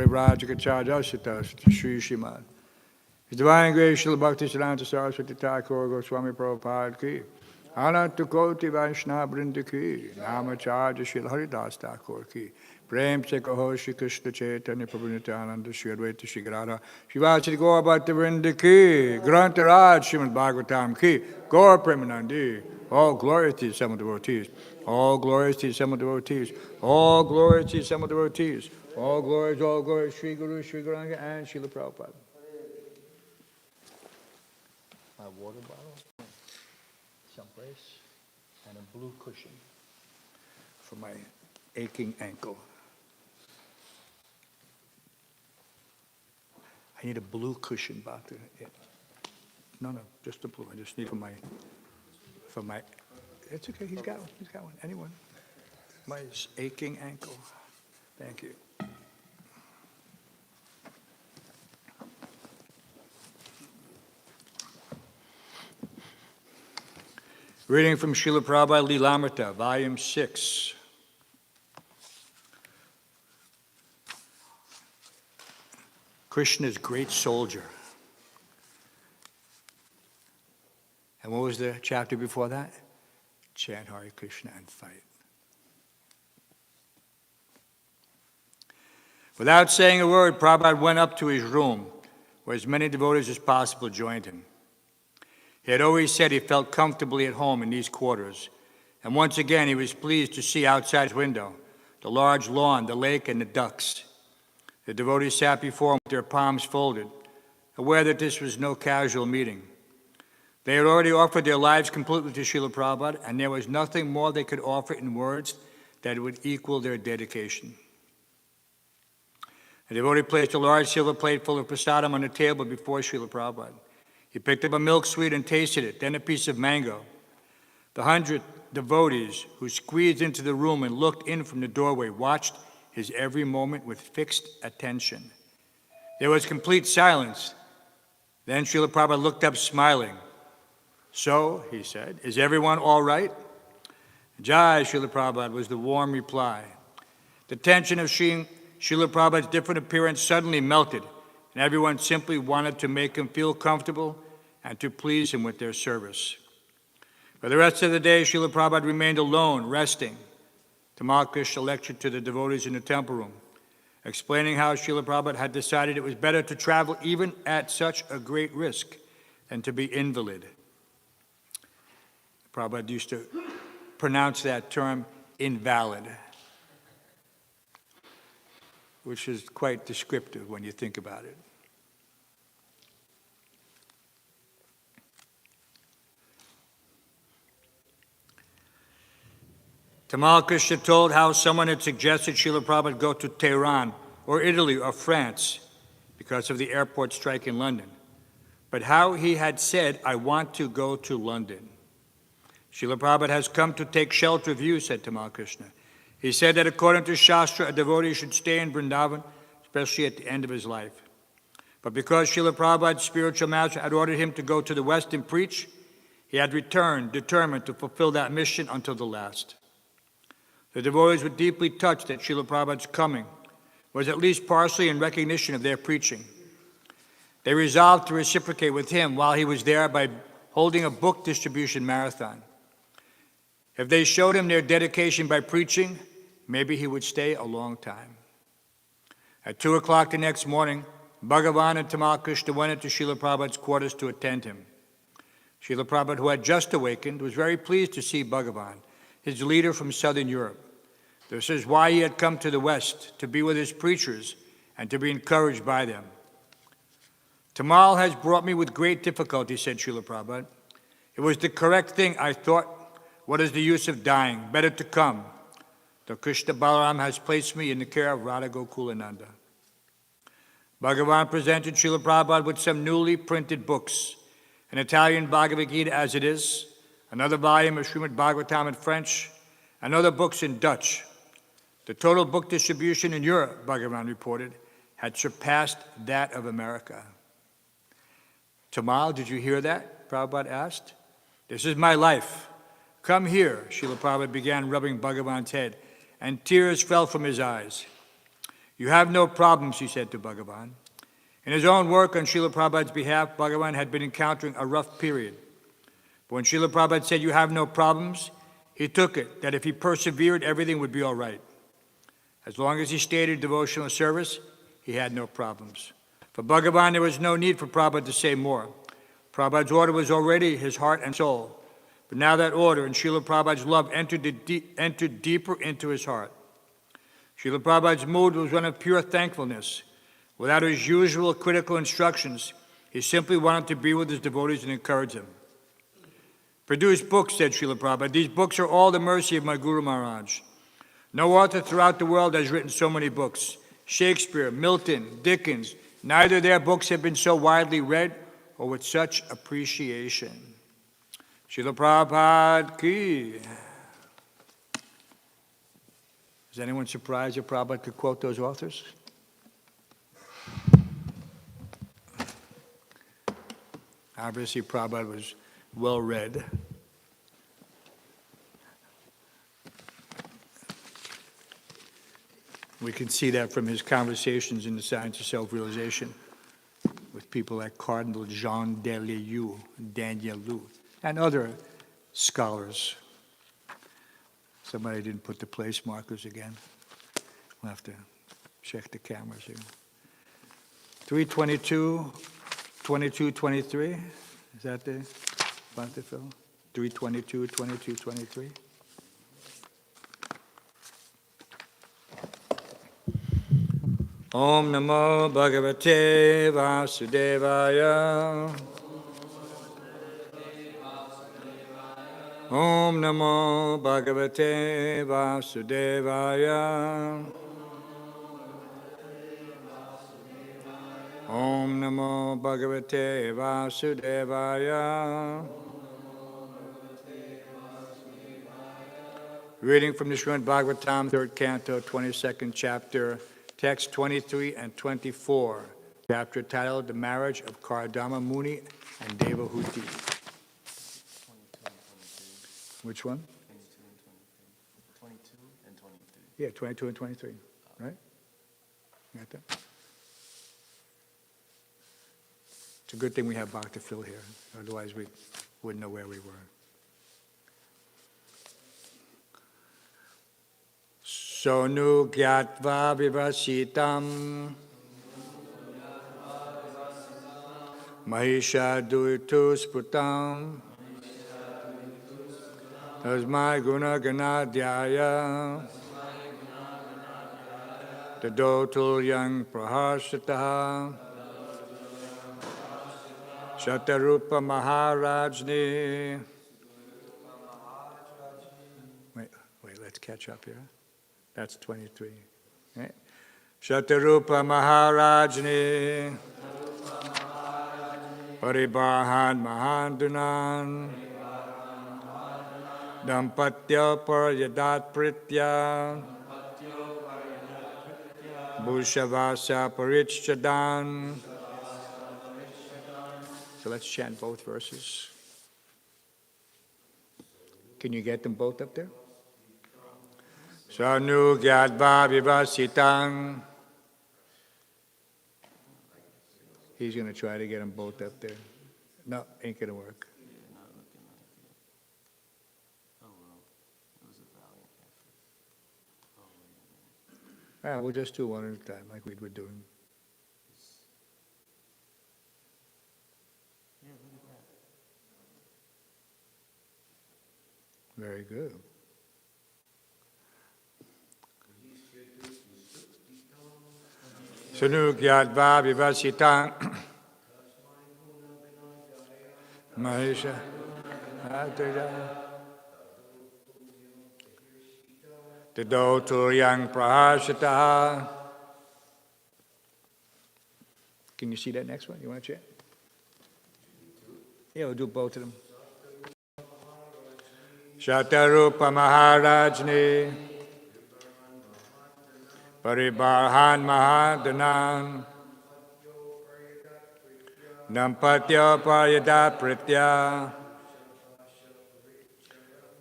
Pravrajakacharyasita Sri Śrimad. His Divine Grace Srila Bhakti Siddhanta Saraswati Thakur Goswami Prabhupada ki, Ananta Koti Vaishnava Vrinda ki, Namacharya Srila Haridas Thakur ki, Prem Se Kaho Shri Krishna Chaitanya Prabhu Nityananda Shri Advaita Shri Gadadhara Shivachari Gaur Bhakta Vrinda ki, Grantaraj Śrimad Bhāgavatam ki, Gaur Premanandi. All glory to the seven devotees. All glory to the seven devotees. All glory to the seven devotees. All glory, Sri Guru, Sri Gauranga, and Srila Prabhupada. My water bottle, someplace, and a blue cushion for my aching ankle. I need a blue cushion, Bhakti. No, just the blue. I just need for my, it's okay, he's got one, anyone. My aching ankle. Thank you. Reading from Srila Prabhupada Lilamrita, Volume 6. Krishna's great soldier. And what was the chapter before that? Chant Hare Krishna and fight. Without saying a word, Prabhupada went up to his room, where as many devotees as possible joined him. He had always said he felt comfortably at home in these quarters, and once again he was pleased to see outside his window the large lawn, the lake, and the ducks. The devotees sat before him with their palms folded, aware that this was no casual meeting. They had already offered their lives completely to Srila Prabhupada, and there was nothing more they could offer in words that would equal their dedication. The devotee placed a large silver plate full of prasadam on the table before Srila Prabhupada. He picked up a milk sweet and tasted it, then a piece of mango. The 100 devotees who squeezed into the room and looked in from the doorway watched his every moment with fixed attention. There was complete silence. Then Srila Prabhupada looked up smiling. "So," he said, "is everyone all right?" "Jai, Srila Prabhupada," was the warm reply. The tension of seeing Srila Prabhupada's different appearance suddenly melted, and everyone simply wanted to make him feel comfortable and to please him with their service. For the rest of the day, Srila Prabhupada remained alone, resting. Tamal Krishna lectured to the devotees in the temple room, explaining how Srila Prabhupada had decided it was better to travel even at such a great risk than to be invalid. Prabhupada used to pronounce that term invalid, which is quite descriptive when you think about it. Tamal Krishna told how someone had suggested Srila Prabhupada go to Tehran or Italy or France because of the airport strike in London, but how he had said, "I want to go to London." Srila Prabhupada has come to take shelter of you, said Tamal Krishna. He said that according to Shastra, a devotee should stay in Vrindavan, especially at the end of his life. But because Srila Prabhupada's spiritual master had ordered him to go to the West and preach, he had returned, determined to fulfill that mission until the last. The devotees were deeply touched that Srila Prabhupada's coming was at least partially in recognition of their preaching. They resolved to reciprocate with him while he was there by holding a book distribution marathon. If they showed him their dedication by preaching, maybe he would stay a long time. At 2 o'clock the next morning, Bhagavan and Tamal Krishna went into Srila Prabhupada's quarters to attend him. Srila Prabhupada, who had just awakened, was very pleased to see Bhagavan, his leader from Southern Europe. This is why he had come to the West, to be with his preachers and to be encouraged by them. "Tamal has brought me with great difficulty," said Srila Prabhupada. "It was the correct thing, I thought. What is the use of dying? Better to come. Though Krishna Balaram has placed me in the care of Radha Gokulananda." Bhagavan presented Srila Prabhupada with some newly printed books, an Italian Bhagavad Gita as it is, another volume of Śrimad Bhāgavatam in French, and other books in Dutch. The total book distribution in Europe, Bhagavan reported, had surpassed that of America. "Tamal, did you hear that?" Prabhupada asked. "This is my life. Come here," Srila Prabhupada began rubbing Bhagavan's head, and tears fell from his eyes. You have no problems, he said to Bhagavan. In his own work on Srila Prabhupada's behalf, Bhagavan had been encountering a rough period. But when Srila Prabhupada said, you have no problems, he took it that if he persevered, everything would be all right. As long as he stayed in devotional service, he had no problems. For Bhagavan, there was no need for Prabhupada to say more. Prabhupada's order was already his heart and soul. But now that order and Srila Prabhupada's love entered deeper into his heart. Srila Prabhupada's mood was one of pure thankfulness. Without his usual critical instructions, he simply wanted to be with his devotees and encourage them. Produce books, said Srila Prabhupada. These books are all the mercy of my Guru Maharaj. No author throughout the world has written so many books. Shakespeare, Milton, Dickens, neither of their books have been so widely read or with such appreciation. Srila Prabhupada ki. Is anyone surprised that Prabhupada could quote those authors? Obviously, Prabhupada was well read. We can see that from his conversations in the Science of Self-Realization with people like Cardinal Jean Delieu, Daniel Lu, and other scholars. Somebody didn't put the place markers again. We'll have to check the cameras here. 322, 22, 23. Is that the font to fill? 322, 22, 23. Om Namo Bhagavate Vasudevaya. Om Namo Bhagavate Vasudevaya. Om Namo Bhagavate Vasudevaya. Reading from the Śrimad Bhāgavatam, 3rd Canto, 22nd chapter, text 23 and 24, chapter titled The Marriage of Kardama Muni and Devahuti. Which one? 22 and 23. Yeah, 22 and 23, right? You got that? It's a good thing we have Bhakta Phil here, otherwise we wouldn't know where we were. Sonu gyatva vivasitam mahisha duitu sputam tasmai guna ganadhyaya tadotul yang prahasataha Shatarupa Maharajni. Wait, let's catch up here. That's 23. Right? Shatarupa Maharajni. Paribarhan Mahandunan. Dampatya Paryadat Pritya. Bhushavasa Parichadan. So let's chant both verses. Can you get them both up there? Sanu gyadva vivasitang. He's going to try to get them both up there. No, ain't going to work. All right, we'll just do one at a time like we were doing. Very good. Sanu gyadva vivasitang Mahisha Tadotul yang prahasataha. Can you see that next one? You want to check? Yeah, we'll do both of them. Shatarupa Maharajni Paribarhan Mahadanam Dampatya Paryadat Pritya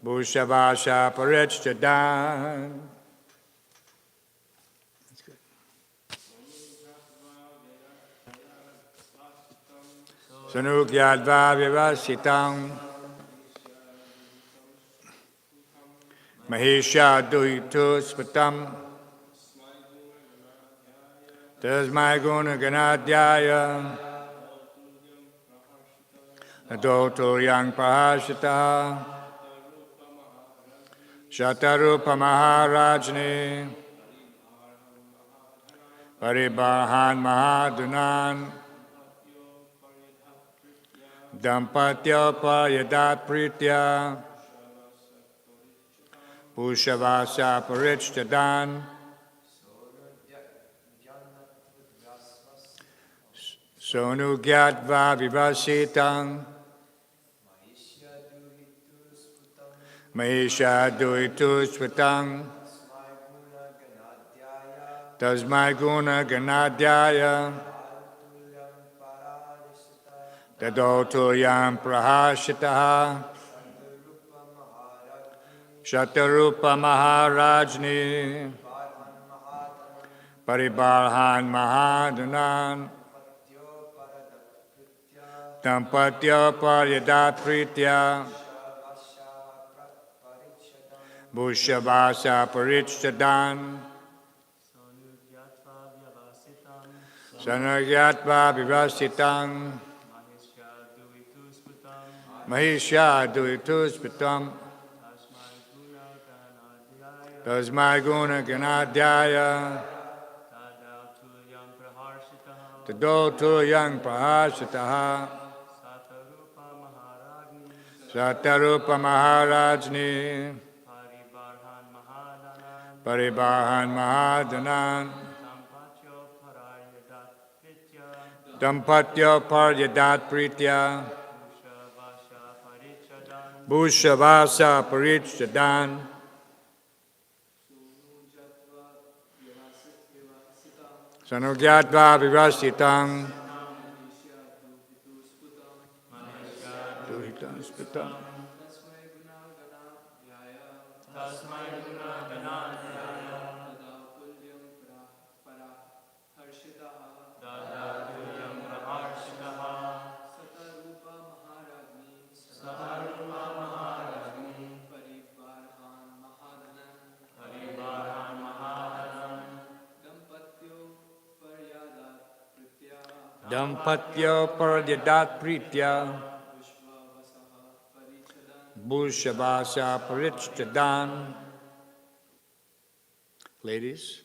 Bhushavasha Parichadan. That's good. Sanugyadva vivasitam Mahisha duhitu spatam Tasmai guna ganadhyaya Adoto yang prahashita Shatarupa Maharajni Paribarhan Mahadunan Dampatya Paryadat Pritya Pushavasa Parichtadan Sonugyatva Vivasitang Mahisha Duhitu Svatang Tasmai Guna Ganadhyaya Tadotulyam Prahashitaha Shatarupa Maharajni Paribarhan Mahadunan Dampatya Paryadat Pritya Bhushavasa Parichtadan Sanagyatva Vivasitang Mahisha Duhitu Spatam Tasmai Guna Ganadhyaya Tadotu Yang Prahashitaha Satarupa Maharajni Paribarhan Mahadunan Dampatya Paryadat Pritya Bhushavasa Parichtadan Sanugyatva Vivasitang Duhitan Spitam Dampatya Paryadat Pritya Bhushavasa Parichtadan. Ladies.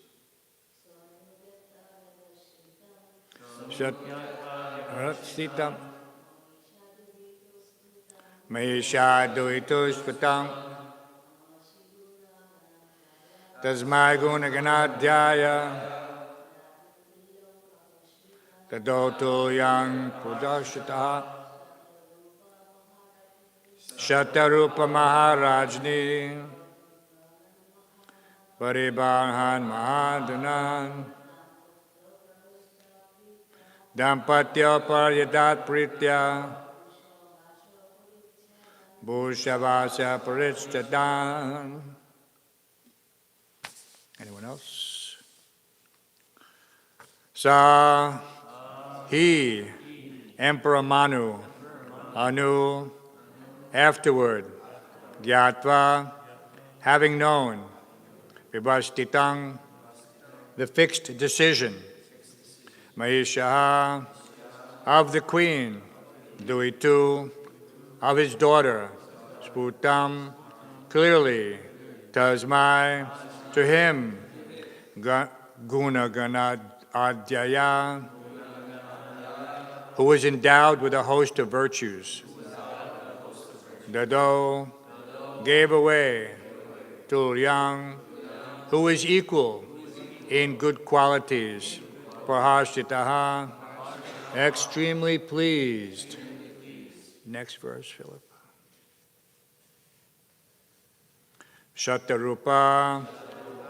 Sita Mahisha Duhitu Spatam Tasmai Guna Ganadhyaya Tadoto Yang Pradashitaha Shatarupa Maharajni Paribarhan Mahadunan Dampatya Paryadat Pritya Bhushavasa Parichtadan. Anyone else? Sa He, Emperor Manu, Anu, afterward, Gyatva, having known, Vibhastitang, the fixed decision, Mahisha, of the queen, Duhitu, of his daughter, Sputam, clearly, Tasmai, to him, Guna Ganadhyaya, who was endowed with a host of virtues. Dado gave away Tulyang, who is equal in good qualities. Prahashitaha, extremely pleased. Next verse, Philip. Shatarupa,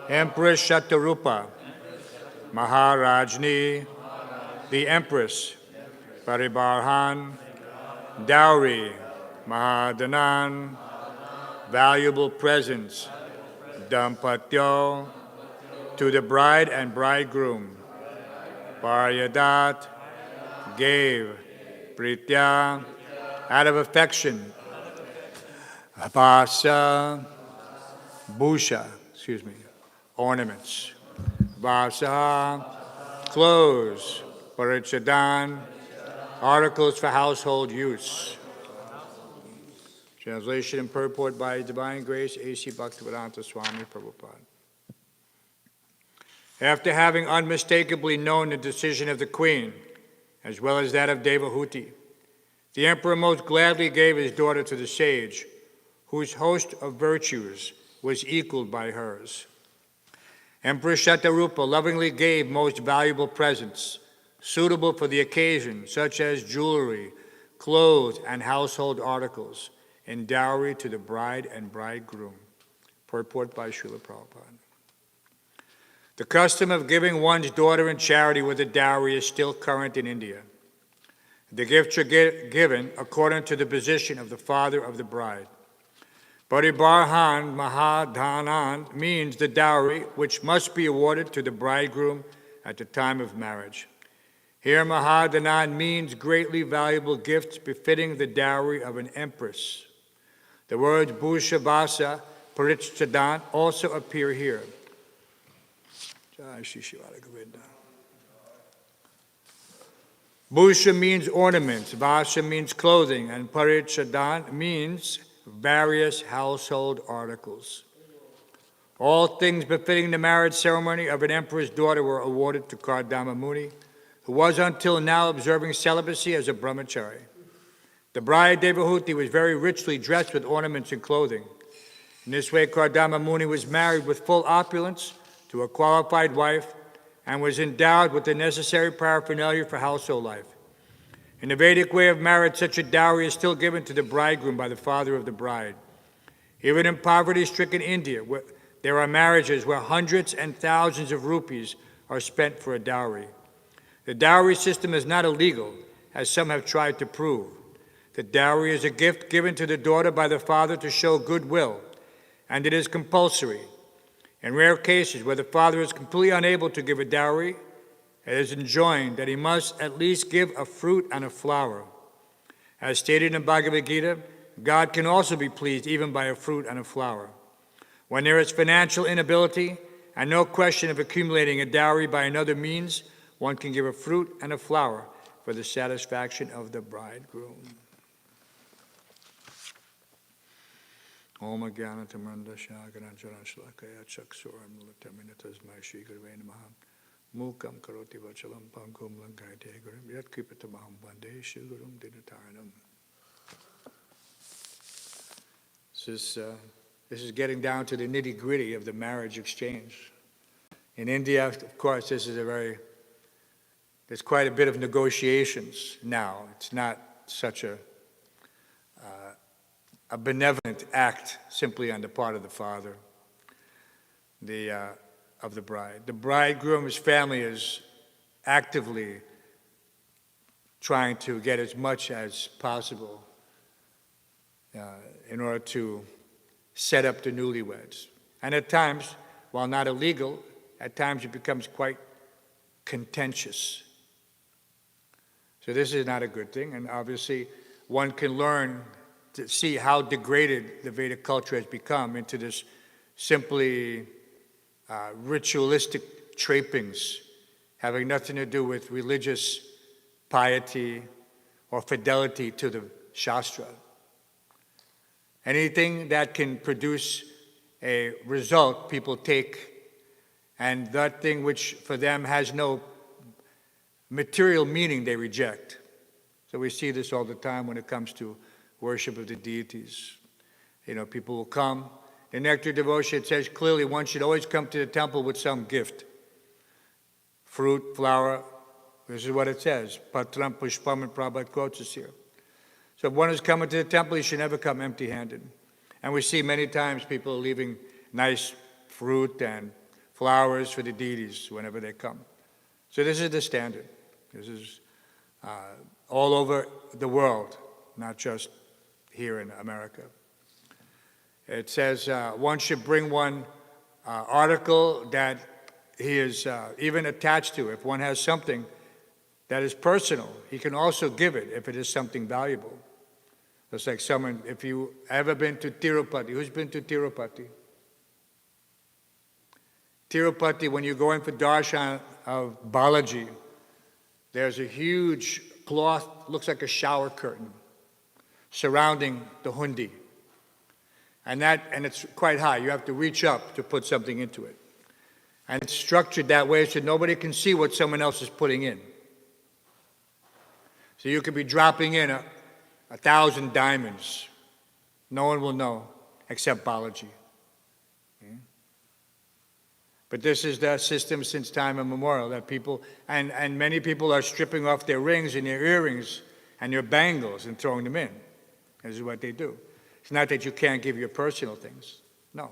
Empress Shatarupa, Maharajni, the Empress, Paribarhan, dowry, Mahadunan, valuable presents, Dampatyo, to the bride and bridegroom, Paryadat, gave, Pritya, out of affection. Vasa, Bhusha, ornaments. Vasa, clothes. Parichadan, articles for household use. Translation and purport by His Divine Grace, A.C. Bhaktivedanta Swami Prabhupada. After having unmistakably known the decision of the queen, as well as that of Devahuti, the emperor most gladly gave his daughter to the sage, whose host of virtues was equaled by hers. Emperor Hansarupa lovingly gave most valuable presents, suitable for the occasion, such as jewelry, clothes, and household articles, in dowry to the bride and bridegroom. Purport by Srila Prabhupada. The custom of giving one's daughter in charity with a dowry is still current in India. The gifts are given according to the position of the father of the bride. Paribarhan Mahadhanan means the dowry which must be awarded to the bridegroom at the time of marriage. Here Mahadhanan means greatly valuable gifts befitting the dowry of an empress. The words Bhusha, Vasa, Parichadan also appear here. Bhusha means ornaments, Vasa means clothing, and Parichadan means various household articles. All things befitting the marriage ceremony of an emperor's daughter were awarded to Kardama Muni, who was until now observing celibacy as a brahmachari. The bride Devahuti was very richly dressed with ornaments and clothing. In this way, Kardama Muni was married with full opulence to a qualified wife and was endowed with the necessary paraphernalia for household life. In the Vedic way of marriage, such a dowry is still given to the bridegroom by the father of the bride. Even in poverty-stricken India, there are marriages where hundreds and thousands of rupees are spent for a dowry. The dowry system is not illegal, as some have tried to prove. The dowry is a gift given to the daughter by the father to show goodwill, and it is compulsory. In rare cases where the father is completely unable to give a dowry, it is enjoined that he must at least give a fruit and a flower. As stated in Bhagavad Gita, God can also be pleased even by a fruit and a flower. When there is financial inability and no question of accumulating a dowry by another means, one can give a fruit and a flower for the satisfaction of the bridegroom. Om Jnana Tamranda Shagana Jana Shlakaya Chaksuram Lataminatasmai Shri Gurve Namaha Mukam Karoti Vachalam Pangum Lankaite Gurum Yat Kripatamaham Vande Shri Gurum Dinataranam. This is getting down to the nitty-gritty of the marriage exchange. In India, of course, there's quite a bit of negotiations now. It's not such a benevolent act simply on the part of the father of the bride. The bridegroom's family is actively trying to get as much as possible in order to set up the newlyweds. And at times, while not illegal, at times it becomes quite contentious. So this is not a good thing, and obviously one can learn to see how degraded the Vedic culture has become into this simply ritualistic trappings, having nothing to do with religious piety or fidelity to the Shastra. Anything that can produce a result, people take, and that thing which for them has no material meaning, they reject. So we see this all the time when it comes to worship of the deities. People will come. In Nectar Devotion, it says clearly one should always come to the temple with some gift. Fruit, flower, this is what it says. Patram Pushpam, and Prabhupada quotes us here. So if one is coming to the temple, he should never come empty-handed. And we see many times people leaving nice fruit and flowers for the deities whenever they come. So this is the standard. This is all over the world, not just here in America. It says one should bring one article that he is even attached to. If one has something that is personal. He can also give it if it is something valuable. It's like someone, if you ever been to Tirupati, who's been to Tirupati? Tirupati, when you go in for darshan of Balaji, there's a huge cloth, looks like a shower curtain, surrounding the hundi. And it's quite high. You have to reach up to put something into it. And it's structured that way so nobody can see what someone else is putting in. So you could be dropping in 1,000 diamonds. No one will know except Balaji. Okay? But this is the system since time immemorial that people, and many people are stripping off their rings and their earrings and their bangles and throwing them in. This is what they do. It's not that you can't give your personal things. No.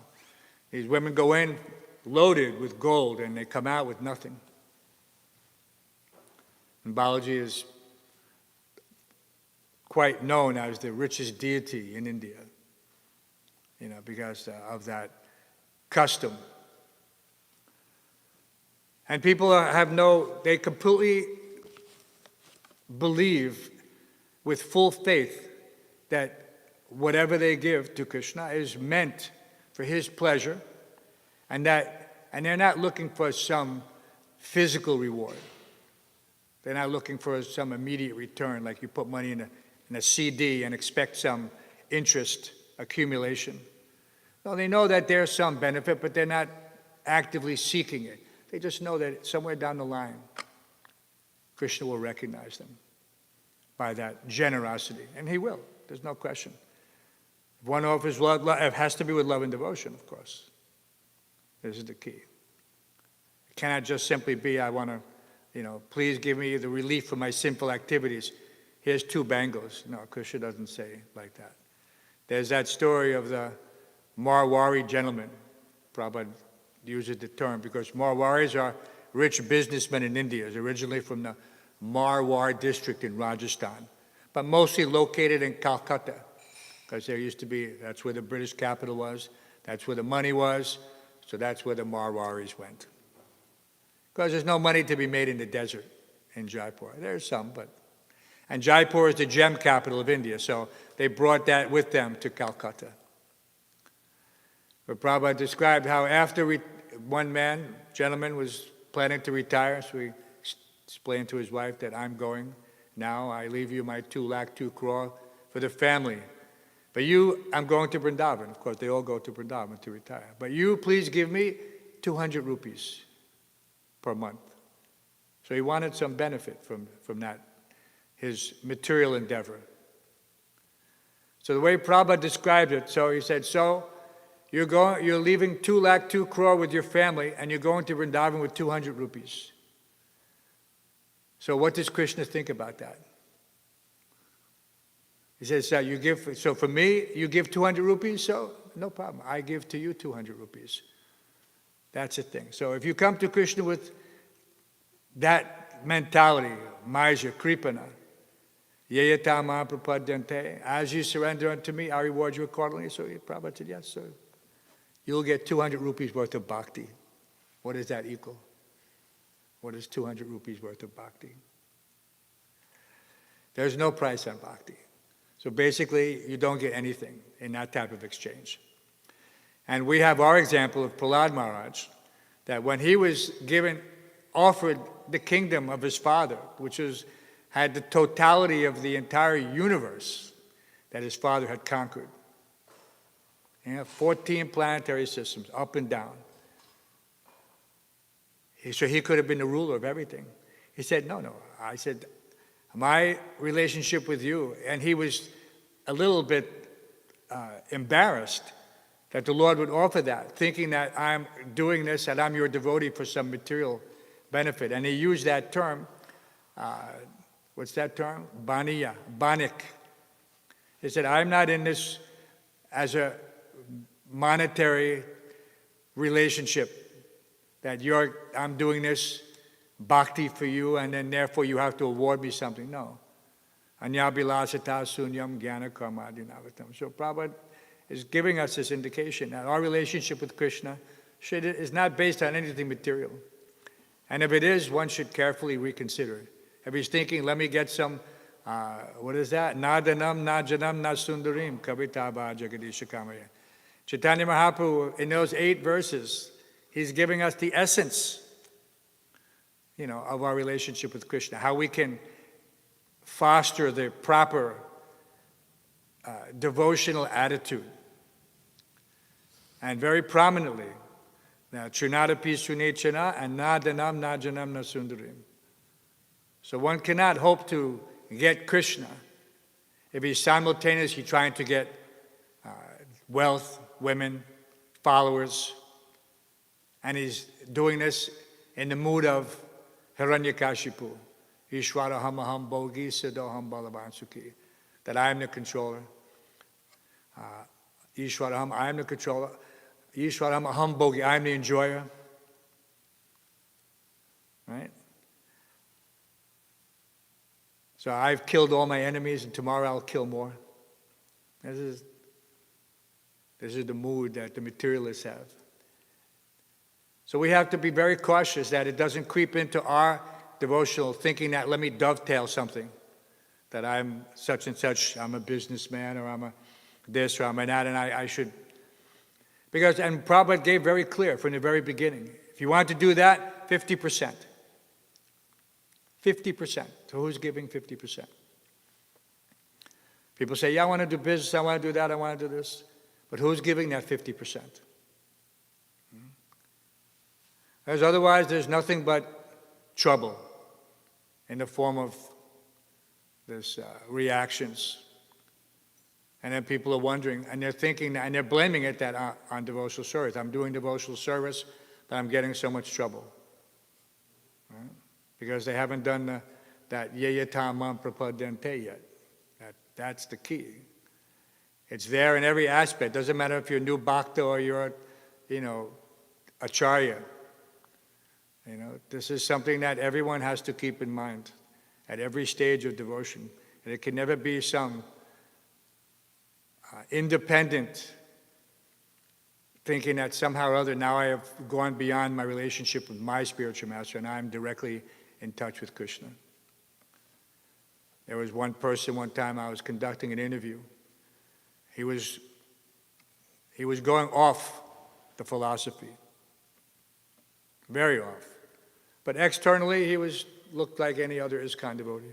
These women go in loaded with gold and they come out with nothing. And Balaji is quite known as the richest deity in India, because of that custom. And people they completely believe with full faith that whatever they give to Krishna is meant for his pleasure, and they're not looking for some physical reward. They're not looking for some immediate return, like you put money in a CD and expect some interest accumulation. No, they know that there's some benefit, but they're not actively seeking it. They just know that somewhere down the line, Krishna will recognize them by that generosity, and he will. There's no question. If one offers love, it has to be with love and devotion, of course. This is the key. It cannot just simply be, I want to, please give me the relief from my sinful activities. Here's 2 bangles. No, Krishna doesn't say like that. There's that story of the Marwari gentleman. Prabhupada uses the term because Marwaris are rich businessmen in India, originally from the Marwar district in Rajasthan, but mostly located in Calcutta, because that's where the British capital was, that's where the money was, so that's where the Marwaris went. Because there's no money to be made in the desert in Jaipur. There's some, and Jaipur is the gem capital of India, so they brought that with them to Calcutta. But Prabhupada described how after one gentleman was planning to retire, so he explained to his wife that I'm going now, I leave you my 2 crore for the family. But I'm going to Vrindavan. Of course, they all go to Vrindavan to retire. But you, please give me 200 rupees per month. So he wanted some benefit from that, his material endeavor. So the way Prabhupada described it, so he said, you're leaving 2 crore with your family, and you're going to Vrindavan with 200 rupees. So what does Krishna think about that? He says, so for me, you give 200 rupees, so no problem. I give to you 200 rupees. That's the thing. So if you come to Krishna with that mentality, Maja, Kripana, Yayatama Prapadyante, as you surrender unto me, I reward you accordingly. So Prabhupada said, yes, sir. You'll get 200 rupees worth of bhakti. What does that equal? What is 200 rupees worth of bhakti? There's no price on bhakti. So basically, you don't get anything in that type of exchange. And we have our example of Prahlad Maharaj, that when he was offered the kingdom of his father, which had the totality of the entire universe that his father had conquered. 14 planetary systems, up and down. So he could have been the ruler of everything. He said, no. I said, my relationship with you, and he was a little bit embarrassed that the Lord would offer that, thinking that I'm doing this, that I'm your devotee for some material benefit. And he used that term, what's that term? Baniya, banik. He said, I'm not in this as a monetary relationship, that I'm doing this bhakti for you, and then therefore you have to award me something. No. Anyabilasata sunyam jnana karmadinavatam. So Prabhupada is giving us this indication that our relationship with Krishna is not based on anything material. And if it is, one should carefully reconsider If he's thinking, let me get some, what is that? Nadanam, najanam, nasundarim, kavitaba jagadisha kamaya. Chaitanya Mahaprabhu, in those 8 verses, he's giving us the essence, of our relationship with Krishna, how we can foster the proper devotional attitude. And very prominently, now, Trinadapi Sunechana and Nadanam Najanam Nasundarim. So one cannot hope to get Krishna if he's simultaneously trying to get wealth, women, followers, and he's doing this in the mood of Hiranyakashipu. Ishwaraham aham bhogi siddhaham balavan sukhi. That I am the controller. Ishwaraham, I am the controller. Ishwaraham aham bhogi, I am the enjoyer. Right? So I've killed all my enemies, and tomorrow I'll kill more. This is the mood that the materialists have. So we have to be very cautious that it doesn't creep into our devotional thinking that let me dovetail something, that I'm such and such, I'm a businessman, or I'm a this, or I'm a that, and I should. Because, and Prabhupada gave very clear from the very beginning, if you want to do that, 50%. 50%. So who's giving 50%? People say, yeah, I want to do business, I want to do that, I want to do this. But who's giving that 50%? Because otherwise, there's nothing but trouble in the form of this reactions. And then people are wondering, and they're thinking, and they're blaming it that on devotional service. I'm doing devotional service, but I'm getting so much trouble. Right? Because they haven't done that yayatamam prapadante yet. That's the key. It's there in every aspect. Doesn't matter if you're a new bhakta or you're, acharya. This is something that everyone has to keep in mind at every stage of devotion. And it can never be some independent thinking that somehow or other now I have gone beyond my relationship with my spiritual master and I'm directly in touch with Krishna. There was one person one time I was conducting an interview. He was going off the philosophy. Very off. But externally, he looked like any other ISKCON devotee.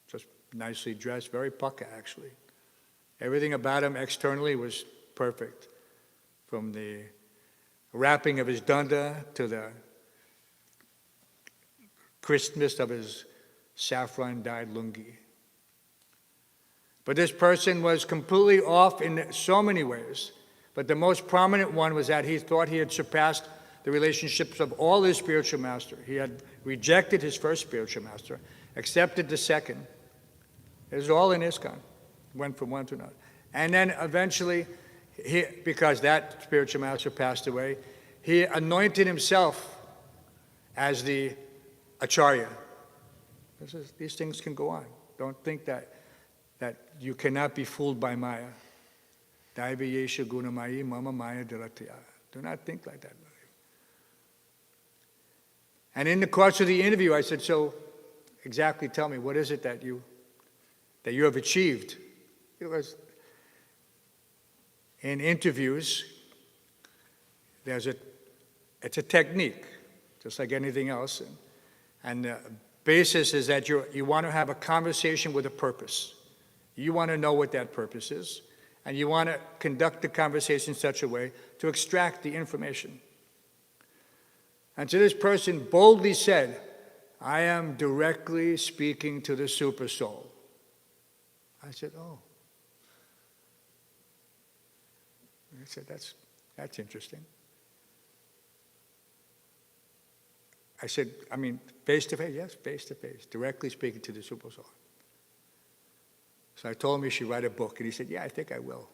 Just nicely dressed, very pukka, actually. Everything about him externally was perfect. From the wrapping of his danda to the crispness of his saffron-dyed lungi. But this person was completely off in so many ways. But the most prominent one was that he thought he had surpassed the relationships of all his spiritual master. He had rejected his first spiritual master, accepted the second. It was all in ISKCON. Went from one to another. And then eventually, because that spiritual master passed away, he anointed himself as the acharya. These things can go on. Don't think that you cannot be fooled by Maya. Daiva yesha gunamayi mama maya dharatya. Do not think like that. And in the course of the interview, I said, so exactly tell me, what is it that you have achieved? It in interviews, it's a technique, just like anything else. And the basis is that you want to have a conversation with a purpose. You want to know what that purpose is. And you want to conduct the conversation in such a way to extract the information. And so this person boldly said, I am directly speaking to the super soul. I said, oh. I said, that's interesting. I said, face to face? Yes, face to face, directly speaking to the super soul. So I told him he should write a book, and he said, yeah, I think I will.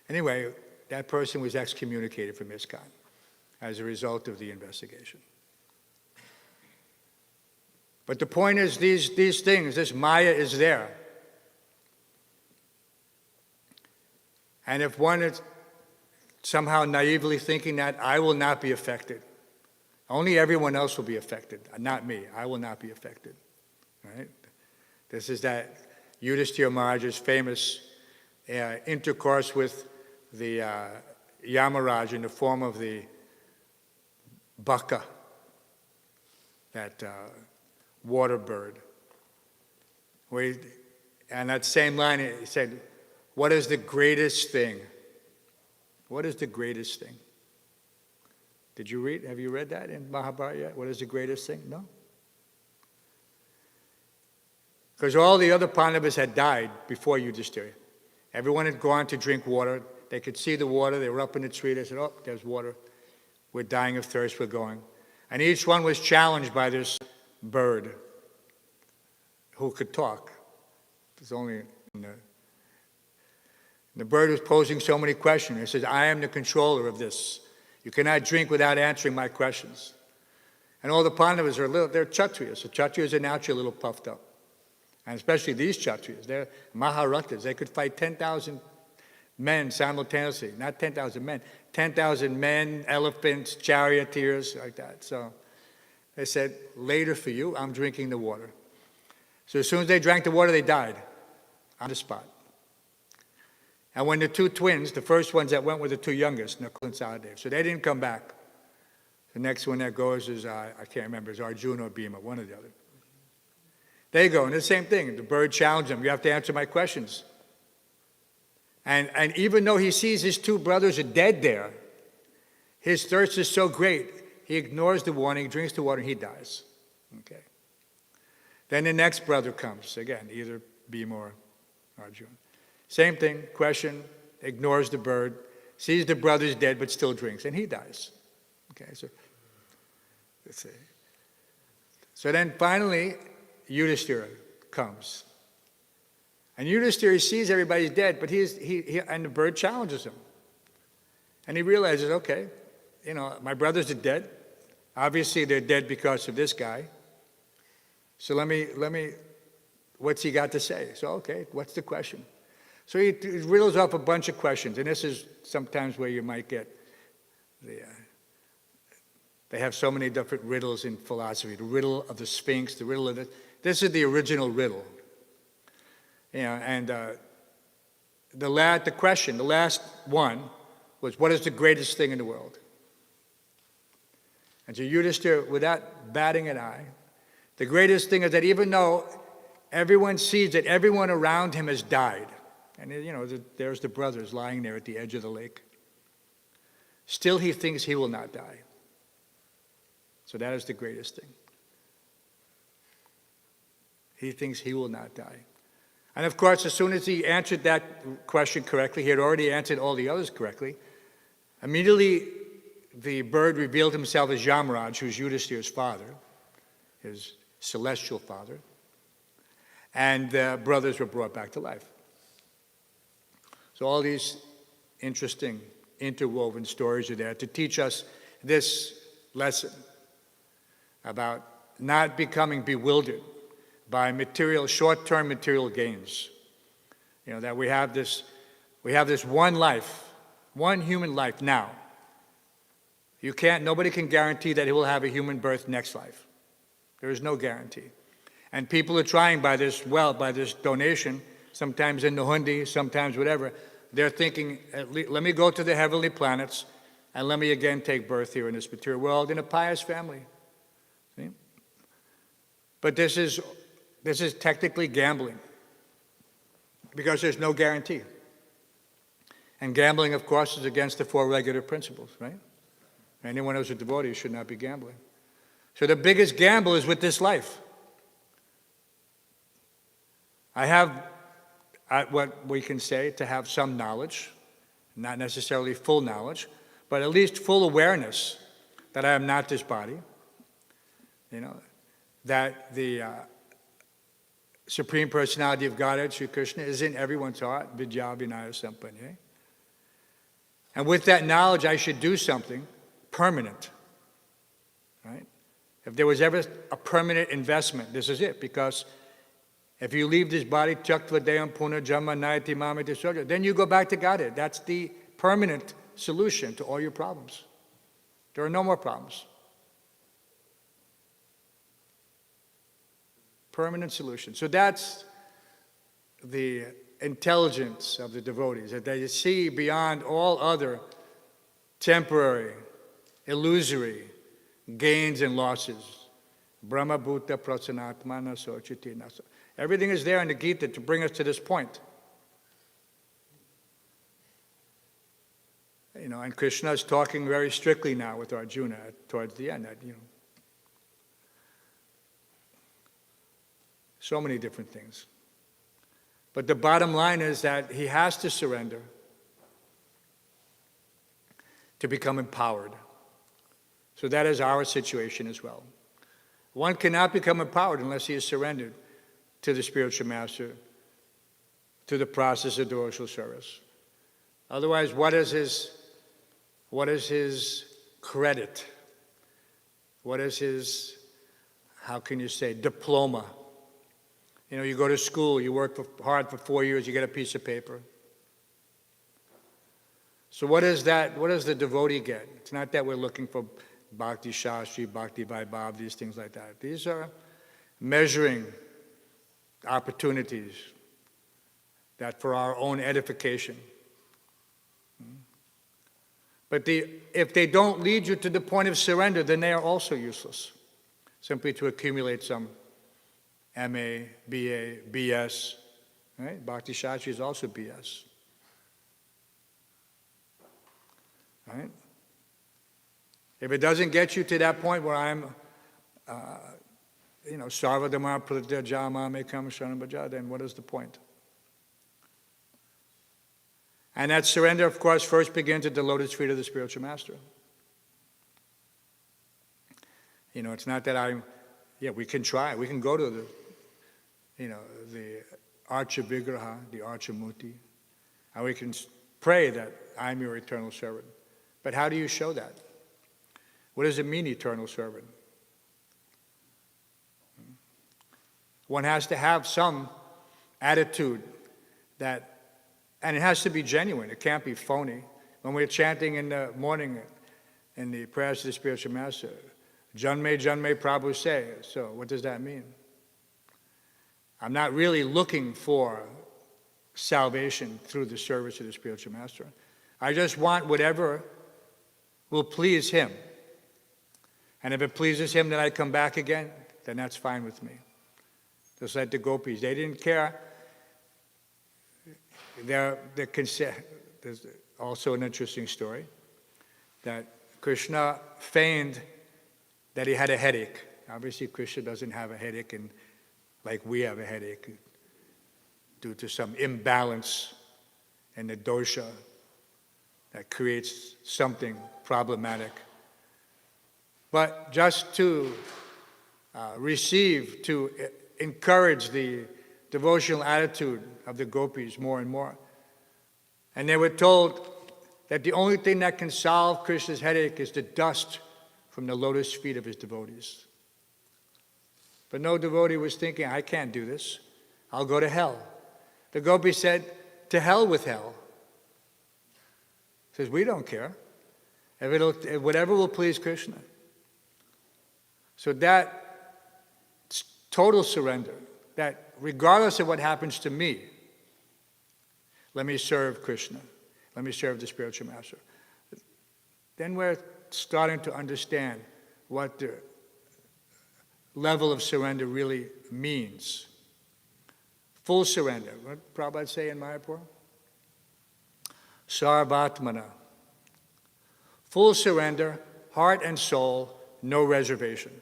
Anyway, that person was excommunicated from ISKCON as a result of the investigation. But the point is, these things, this Maya is there. And if one is somehow naively thinking that I will not be affected, Only everyone else will be affected, not me. I will not be affected. Right? This is that Yudhishthira Maharaj's famous intercourse with the Yamaraj in the form of the baka, that water bird. And that same line, he said, what is the greatest thing? What is the greatest thing? Have you read that in Mahabharata yet? What is the greatest thing? No? Because all the other Pandavas had died before Yudhishthira. Everyone had gone to drink water. They could see the water. They were up in the tree. They said, oh, there's water. We're dying of thirst. We're going. And each one was challenged by this bird who could talk. There's only the bird was posing so many questions. He says, I am the controller of this. You cannot drink without answering my questions. And all the Pandavas they're Kshatriyas. The Kshatriyas are naturally a little puffed up. And especially these Kshatriyas. They're Maharathas. They could fight 10,000 men simultaneously. Not 10,000 men. 10,000 men, elephants, charioteers, like that. So they said, later for you, I'm drinking the water. So as soon as they drank the water, they died on the spot. And when the two twins, the first ones that went were the two youngest, Nakul and Sahadev, so they didn't come back. The next one that goes is, I can't remember, is Arjuna or Bhima, one or the other. They go, and the same thing. The bird challenged them. You have to answer my questions. And even though he sees his two brothers are dead there, his thirst is so great, he ignores the warning, drinks the water, and he dies. Okay. Then the next brother comes, again, either Bhima or Arjuna. Same thing, question, ignores the bird, sees the brother's dead, but still drinks, and he dies. Okay, so let's see. So then finally, Yudhishthira comes. And Yudhishthira sees everybody's dead, but and the bird challenges him. And he realizes, okay, my brothers are dead. Obviously, they're dead because of this guy. So let me, what's he got to say? So, okay, what's the question? So he riddles off a bunch of questions, and this is sometimes where you might get they have so many different riddles in philosophy. The riddle of the Sphinx, the riddle of this is the original riddle. And the last one was, what is the greatest thing in the world? And so Yudhishthira, without batting an eye, the greatest thing is that even though everyone sees that everyone around him has died, and there's the brothers lying there at the edge of the lake, still he thinks he will not die. So that is the greatest thing. He thinks he will not die. And of course, as soon as he answered that question correctly, he had already answered all the others correctly, immediately the bird revealed himself as Yamaraj, who's Yudhishthira's father, his celestial father, and the brothers were brought back to life. So all these interesting interwoven stories are there to teach us this lesson about not becoming bewildered by short-term material gains. That we have this one life, one human life now. Nobody can guarantee that he will have a human birth next life. There is no guarantee. And people are trying by this donation, sometimes in the hundi, sometimes whatever, they're thinking, let me go to the heavenly planets and let me again take birth here in this material world in a pious family. See? But this is technically gambling because there's no guarantee. And gambling, of course, is against the four regulative principles, right? Anyone who's a devotee should not be gambling. So the biggest gamble is with this life. I have what we can say to have some knowledge, not necessarily full knowledge, but at least full awareness that I am not this body, that the Supreme Personality of Godhead, Sri Krishna, is in everyone's heart, Vidya Vinaya Sampanye. And with that knowledge, I should do something permanent, right? If there was ever a permanent investment, this is it, because if you leave this body, Chaktva Deyam Puna Jama Nayati Mamiti Soja, then you go back to Godhead. That's the permanent solution to all your problems. There are no more problems. permanent solution. So that's the intelligence of the devotees, that they see beyond all other temporary, illusory gains and losses. Brahma Bhuta Prasanatmana Sochiti Nasa. Everything is there in the Gita to bring us to this point. And Krishna is talking very strictly now with Arjuna towards the end. So many different things. But the bottom line is that he has to surrender to become empowered. So that is our situation as well. One cannot become empowered unless he is surrendered to the spiritual master, to the process of devotional service. Otherwise, what is his credit? What is his, how can you say, diploma? You go to school, you work hard for 4 years, you get a piece of paper. So what is that? What does the devotee get? It's not that we're looking for Bhakti Shastri, Bhakti Vaibhav, these things like that. These are measuring opportunities that for our own edification. But if they don't lead you to the point of surrender, then they are also useless, simply to accumulate some MA, BA, BS. Right? Bhakti Shastri is also BS. Right? If it doesn't get you to that point where I'm, Sarvadama Pratyaja Mamekam Sharanam Bhaja, then what is the point? And that surrender, of course, first begins at the lotus feet of the spiritual master. It's not that we can try. We can go to the Archa Vigraha, the Archa Muti, and we can pray that I'm your eternal servant. But how do you show that? What does it mean, eternal servant? One has to have some attitude and it has to be genuine. It can't be phony. When we're chanting in the morning in the prayers to the spiritual master, Janme Janme Prabhu say. So what does that mean? I'm not really looking for salvation through the service of the spiritual master. I just want whatever will please him. And if it pleases him that I come back again, then that's fine with me. Just like the gopis. They didn't care. There's also an interesting story that Krishna feigned that he had a headache. Obviously, Krishna doesn't have a headache, and like we have a headache due to some imbalance in the dosha that creates something problematic. But just to encourage the devotional attitude of the gopis more and more. And they were told that the only thing that can solve Krishna's headache is the dust from the lotus feet of his devotees. But no devotee was thinking, I can't do this. I'll go to hell. The gopis said, to hell with hell. He says, we don't care. Whatever will please Krishna. So that total surrender, that regardless of what happens to me, let me serve Krishna. Let me serve the spiritual master. Then we're starting to understand what the level of surrender really means. Full surrender. What did Prabhupada say in Mayapur? Sarvatmana. Full surrender, heart and soul, no reservation.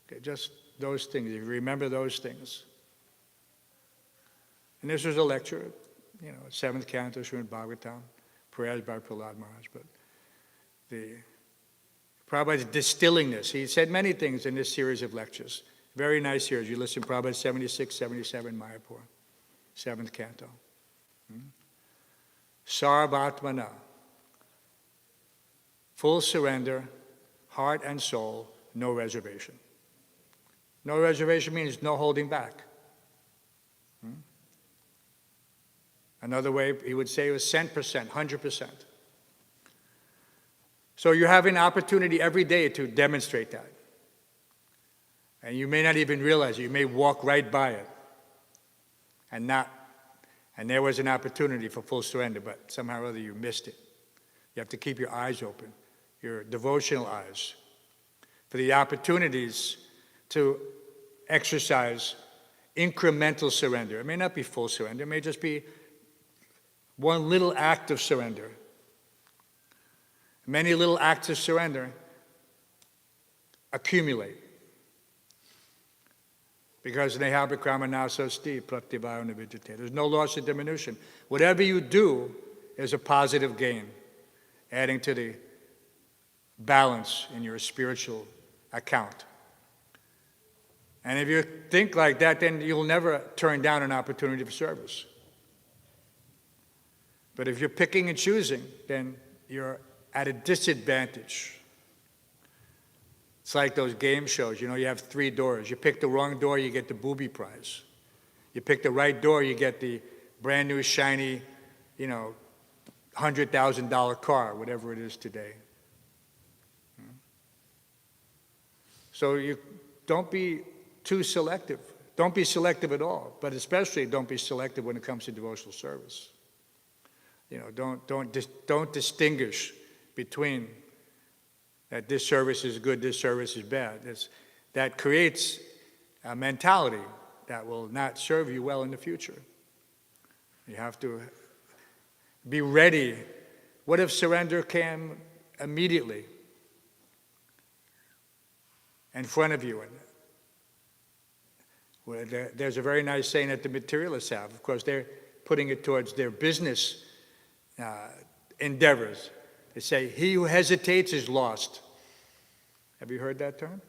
Okay, just those things. If you remember those things. And this was a lecture, 7th canto, Śrimad Bhāgavatam, prayers by Prahlad Maharaj. But Prabhupada is distilling this. He said many things in this series of lectures. Very nice series. You listen to Prabhupada 76, 77, Mayapur, 7th canto. Sarvatmana. Full surrender, heart and soul, no reservation. No reservation means no holding back. Another way he would say it was 100%, 100%. So you have an opportunity every day to demonstrate that. And you may not even realize it. You may walk right by it and not. And there was an opportunity for full surrender, but somehow or other you missed it. You have to keep your eyes open, your devotional eyes, for the opportunities to exercise incremental surrender. It may not be full surrender. It may just be one little act of surrender. Many little acts of surrender accumulate. Because nehabhakrama nasosti pratyabhayana vidyate. There's no loss or diminution. Whatever you do is a positive gain, adding to the balance in your spiritual account. And if you think like that, then you'll never turn down an opportunity for service. But if you're picking and choosing, then you're at a disadvantage. It's like those game shows, you have 3 doors. You pick the wrong door, you get the booby prize. You pick the right door, you get the brand new, shiny, $100,000 car, whatever it is today. So you don't be too selective. Don't be selective at all, but especially don't be selective when it comes to devotional service. Don't distinguish between that this service is good, this service is bad. That creates a mentality that will not serve you well in the future. You have to be ready. What if surrender came immediately in front of you? There's a very nice saying that the materialists have. Of course, they're putting it towards their business endeavors. They say, he who hesitates is lost. Have you heard that term?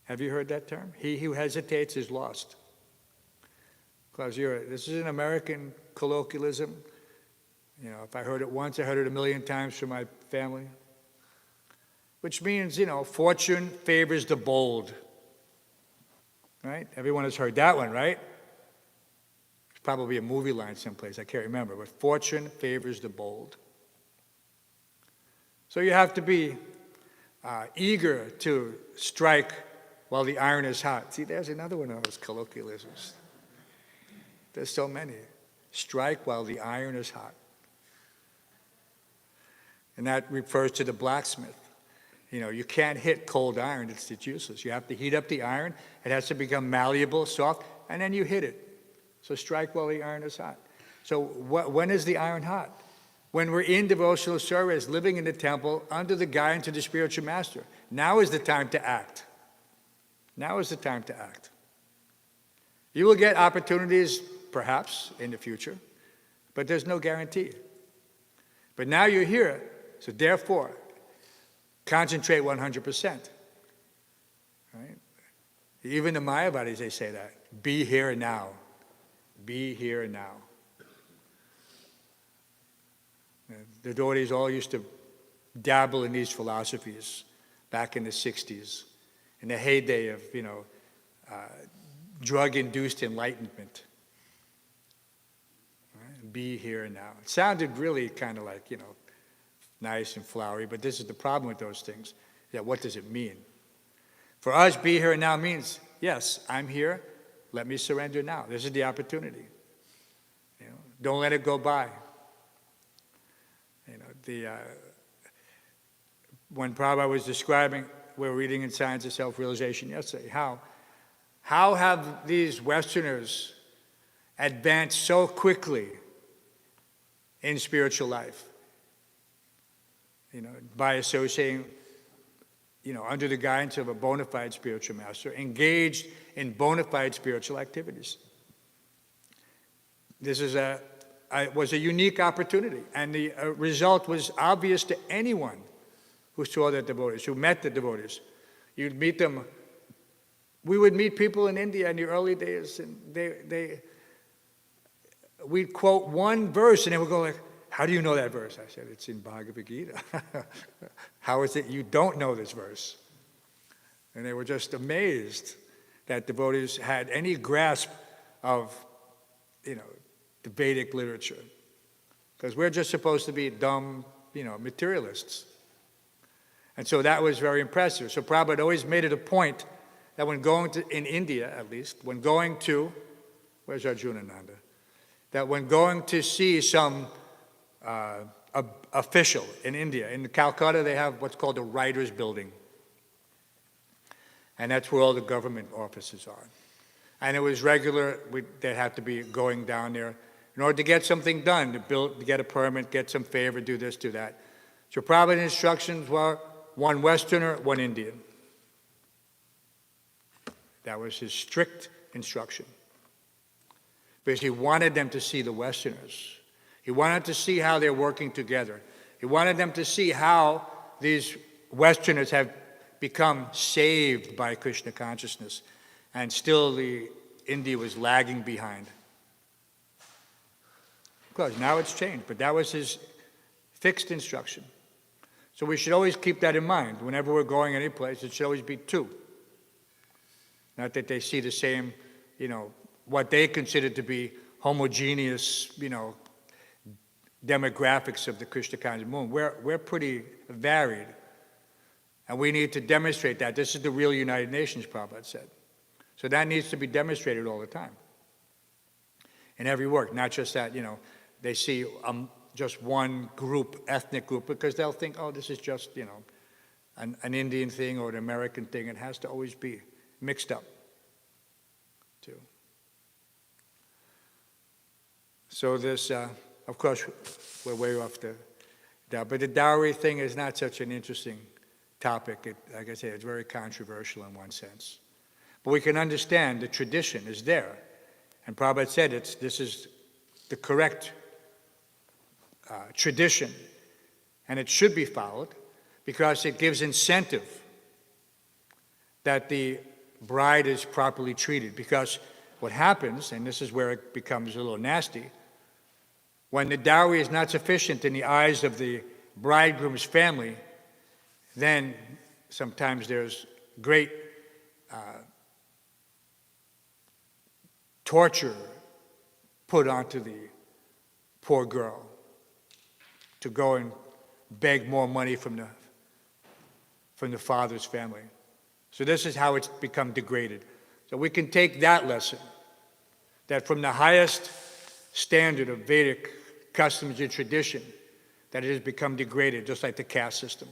Have you heard that term? He who hesitates is lost. Because this is an American colloquialism. If I heard it once, I heard it 1,000,000 times from my family. Which means, fortune favors the bold. Right? Everyone has heard that one, right? It's probably a movie line someplace, I can't remember, but fortune favors the bold. So you have to be eager to strike while the iron is hot. See, there's another one of those colloquialisms. There's so many. Strike while the iron is hot. And that refers to the blacksmith. You can't hit cold iron, it's useless. You have to heat up the iron, it has to become malleable, soft, and then you hit it. So strike while the iron is hot. So when is the iron hot? When we're in devotional service, living in the temple, under the guidance of the spiritual master. Now is the time to act. Now is the time to act. You will get opportunities, perhaps, in the future, but there's no guarantee. But now you're here, so therefore, concentrate 100%. Right? Even the Mayavadis, they say that. Be here now. Be here now. The devotees all used to dabble in these philosophies back in the 60s, in the heyday of, drug-induced enlightenment. Right? Be here now. It sounded really kind of like, nice and flowery, but this is the problem with those things. What does it mean? For us, be here now means, yes, I'm here, let me surrender now. This is the opportunity. Don't let it go by. When Prabhu was describing, we were reading in Science of Self-Realization yesterday, how have these Westerners advanced so quickly in spiritual life? By associating, under the guidance of a bona fide spiritual master, engaged in bona fide spiritual activities. This was a unique opportunity, and the result was obvious to anyone who saw the devotees, who met the devotees. You'd meet them. We would meet people in India in the early days, and we'd quote one verse, and they would go like, how do you know that verse? I said, it's in Bhagavad Gita. How is it you don't know this verse? And they were just amazed that devotees had any grasp of, the Vedic literature. Because we're just supposed to be dumb, materialists. And so that was very impressive. So Prabhupada always made it a point that when going to, in India at least, when going to, where's Arjunananda? That when going to see some official in India, in Calcutta they have what's called the Writers' Building. And that's where all the government offices are. And it was regular, they'd have to be going down there in order to get something done, to get a permit, get some favor, do this, do that. So Prabhupada's instructions were one Westerner, one Indian. That was his strict instruction. Because he wanted them to see the Westerners. He wanted to see how they're working together. He wanted them to see how these Westerners have become saved by Krishna consciousness, and still India was lagging behind. Of course, now it's changed, but that was his fixed instruction. So we should always keep that in mind. Whenever we're going any place, it should always be two. Not that they see the same, what they consider to be homogeneous, demographics of the Krishna conscious movement. We're pretty varied. And we need to demonstrate that. This is the real United Nations, Prabhupada said. So that needs to be demonstrated all the time. In every work, not just that, they see just one group, ethnic group, because they'll think, oh, this is just, an Indian thing or an American thing. It has to always be mixed up, too. So this, of course, we're way off but the dowry thing is not such an interesting topic. Like I say, it's very controversial in one sense. But we can understand the tradition is there. And Prabhupada said this is the correct tradition, and it should be followed because it gives incentive that the bride is properly treated. Because what happens, and this is where it becomes a little nasty, when the dowry is not sufficient in the eyes of the bridegroom's family, then sometimes there's great torture put onto the poor girl to go and beg more money from the father's family. So this is how it's become degraded. So we can take that lesson, that from the highest standard of Vedic customs and tradition, that it has become degraded, just like the caste system.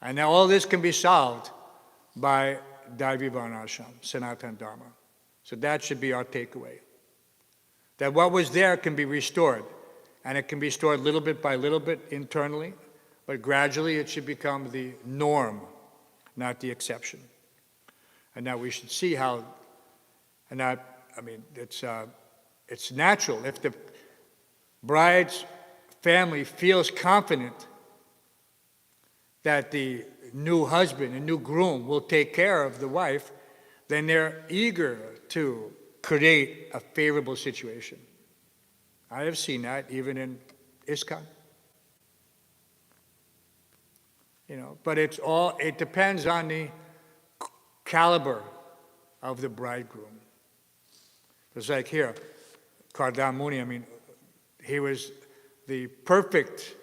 And now all this can be solved by Daivi Varnashram, Sanatana Dharma. So that should be our takeaway. That what was there can be restored, and it can be restored little bit by little bit internally, but gradually it should become the norm, not the exception. And now we should see how, and that, it's natural. If the bride's family feels confident that the new husband and new groom will take care of the wife, then they're eager to create a favorable situation. I have seen that even in ISKCON. But it depends on the caliber of the bridegroom. It's like here, Kardama Muni, he was the perfect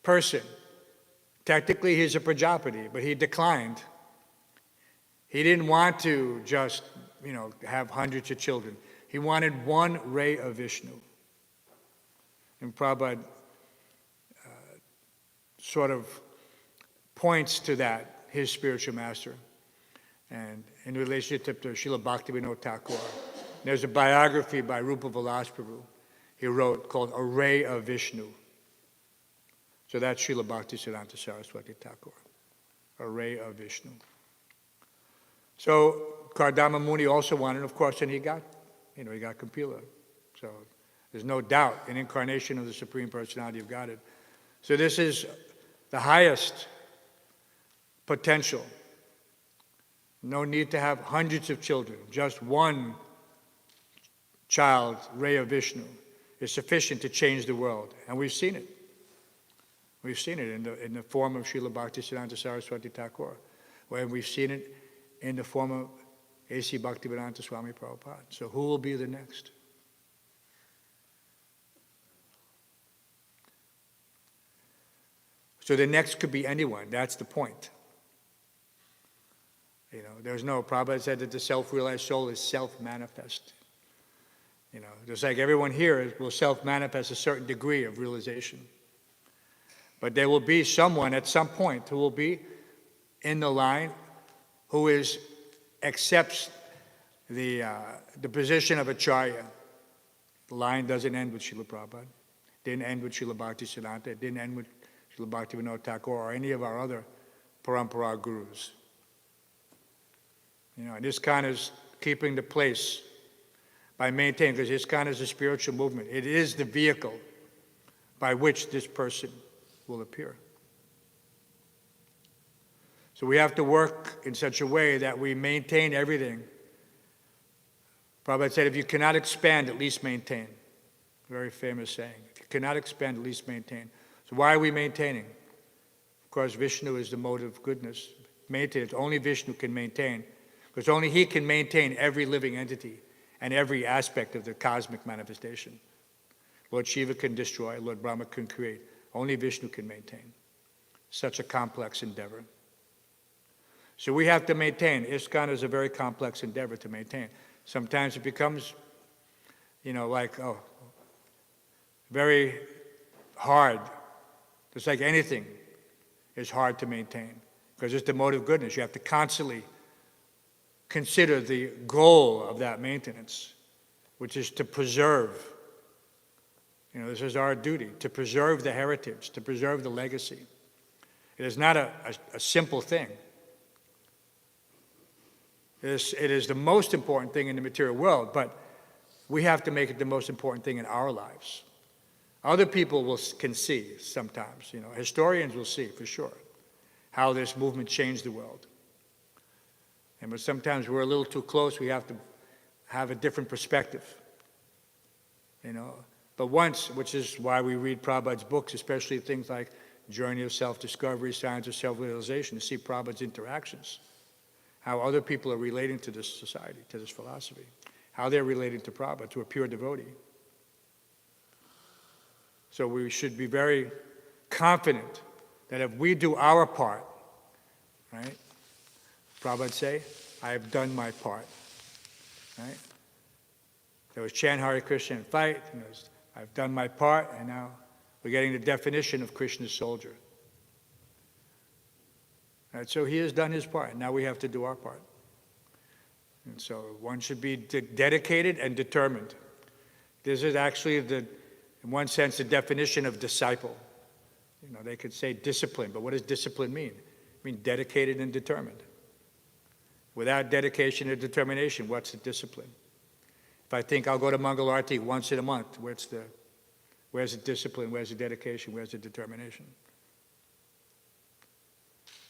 person. Technically, he's a Prajapati, but he declined. He didn't want to just, have hundreds of children. He wanted one ray of Vishnu. And Prabhupada sort of points to that, his spiritual master, and in relationship to Srila Bhaktivinoda Thakur. There's a biography by Rupa Vilas Prabhu he wrote called A Ray of Vishnu. So that's Srila Bhaktisiddhanta Saraswati Thakur, A Ray of Vishnu. So Kardama Muni also wanted, of course, and he got Kapila. So there's no doubt an incarnation of the Supreme Personality of Godhead. So this is the highest potential. No need to have hundreds of children. Just one child, Ray of Vishnu, is sufficient to change the world. And we've seen it. We've seen it in the form of Srila Bhaktisiddhanta Saraswati Thakur, where we've seen it in the form of A.C. Bhaktivedanta Swami Prabhupada. So who will be the next? So the next could be anyone. That's the point. Prabhupada said that the self-realized soul is self-manifest. Just like everyone here will self-manifest a certain degree of realization. But there will be someone at some point who will be in the line who accepts the position of Acharya. The line doesn't end with Srila Prabhupada. Didn't end with Srila Bhaktisiddhanta. It didn't end with Srila Bhaktivinoda Thakur or any of our other parampara gurus. And ISKCON is keeping the place by maintaining, because ISKCON is a spiritual movement. It is the vehicle by which this person will appear. So we have to work in such a way that we maintain everything. Prabhupada said, if you cannot expand, at least maintain. Very famous saying. If you cannot expand, at least maintain. So why are we maintaining? Of course, Vishnu is the mode of goodness. Maintenance. Only Vishnu can maintain, because only he can maintain every living entity and every aspect of the cosmic manifestation. Lord Shiva can destroy, Lord Brahma can create. Only Vishnu can maintain. Such a complex endeavor. So we have to maintain. ISKCON is a very complex endeavor to maintain. Sometimes it becomes, very hard. Just like anything is hard to maintain, because it's the mode of goodness. You have to constantly consider the goal of that maintenance, which is to preserve. This is our duty, to preserve the heritage, to preserve the legacy. It is not a simple thing. It is the most important thing in the material world, but we have to make it the most important thing in our lives. Other people can see sometimes, historians will see for sure how this movement changed the world. But sometimes we're a little too close, we have to have a different perspective. But which is why we read Prabhupada's books, especially things like Journey of Self-Discovery, Science of Self-Realization, to see Prabhupada's interactions, how other people are relating to this society, to this philosophy, how they're relating to Prabhupada, to a pure devotee. So we should be very confident that if we do our part, right? Prabhupada would say, I have done my part, right? There was chant Hare Krishna and fight, and there was, I've done my part, and now we're getting the definition of Krishna's soldier. Right, so he has done his part, and now we have to do our part. And so one should be dedicated and determined. This is actually, in one sense, the definition of disciple. They could say discipline, but what does discipline mean? It means dedicated and determined. Without dedication and determination, what's the discipline? If I think I'll go to Mangal Arati once in a month, where's the discipline, where's the dedication, where's the determination?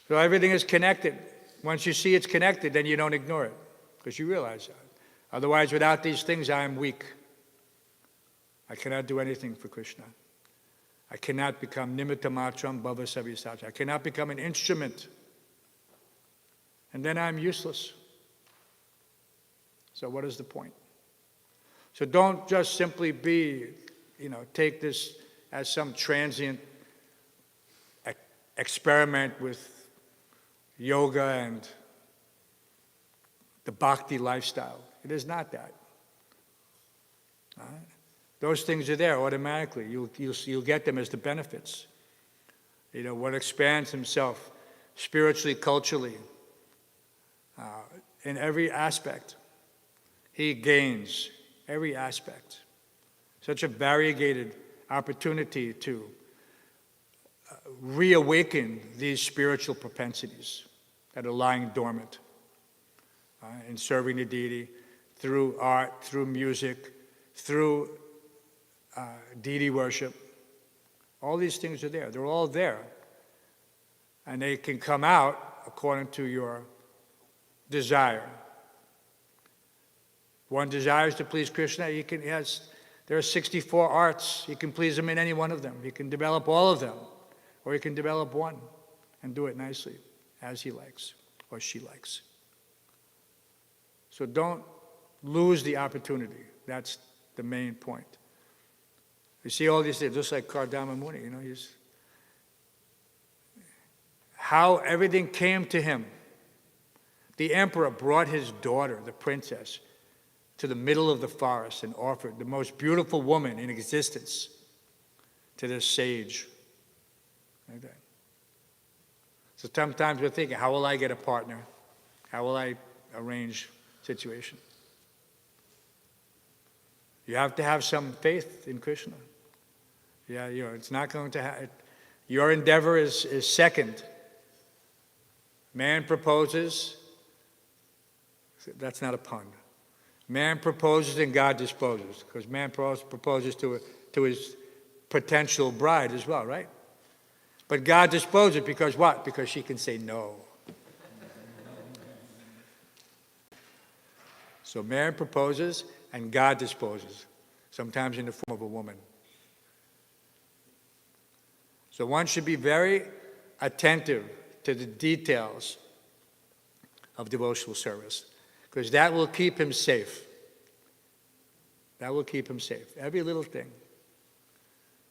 So everything is connected. Once you see it's connected, then you don't ignore it, because you realize that. Otherwise, without these things, I am weak. I cannot do anything for Krishna. I cannot become nimitta matram bhava savisacha. I cannot become an instrument. And then I'm useless. So what is the point? So don't just simply take this as some transient experiment with yoga and the bhakti lifestyle. It is not that. All right? Those things are there automatically. You'll get them as the benefits. One expands himself spiritually, culturally, in every aspect. He gains every aspect. Such a variegated opportunity to reawaken these spiritual propensities that are lying dormant in serving the deity through art, through music, through deity worship. All these things are there. They're all there. And they can come out according to your desire. One desires to please Krishna, there are 64 arts. You can please him in any one of them. You can develop all of them. Or you can develop one and do it nicely, as he likes, or she likes. So don't lose the opportunity. That's the main point. You see all these things, just like Kardama Muni, how everything came to him The emperor brought his daughter, the princess, to the middle of the forest and offered the most beautiful woman in existence to this sage. Like that. So sometimes we're thinking, how will I get a partner? How will I arrange a situation? You have to have some faith in Krishna. Yeah, it's not going to happen. Your endeavor is second. Man proposes. That's not a pun. Man proposes and God disposes, because man proposes to his potential bride as well, right? But God disposes because what? Because she can say no. So man proposes and God disposes, sometimes in the form of a woman. So one should be very attentive to the details of devotional service, because that will keep him safe. That will keep him safe. Every little thing.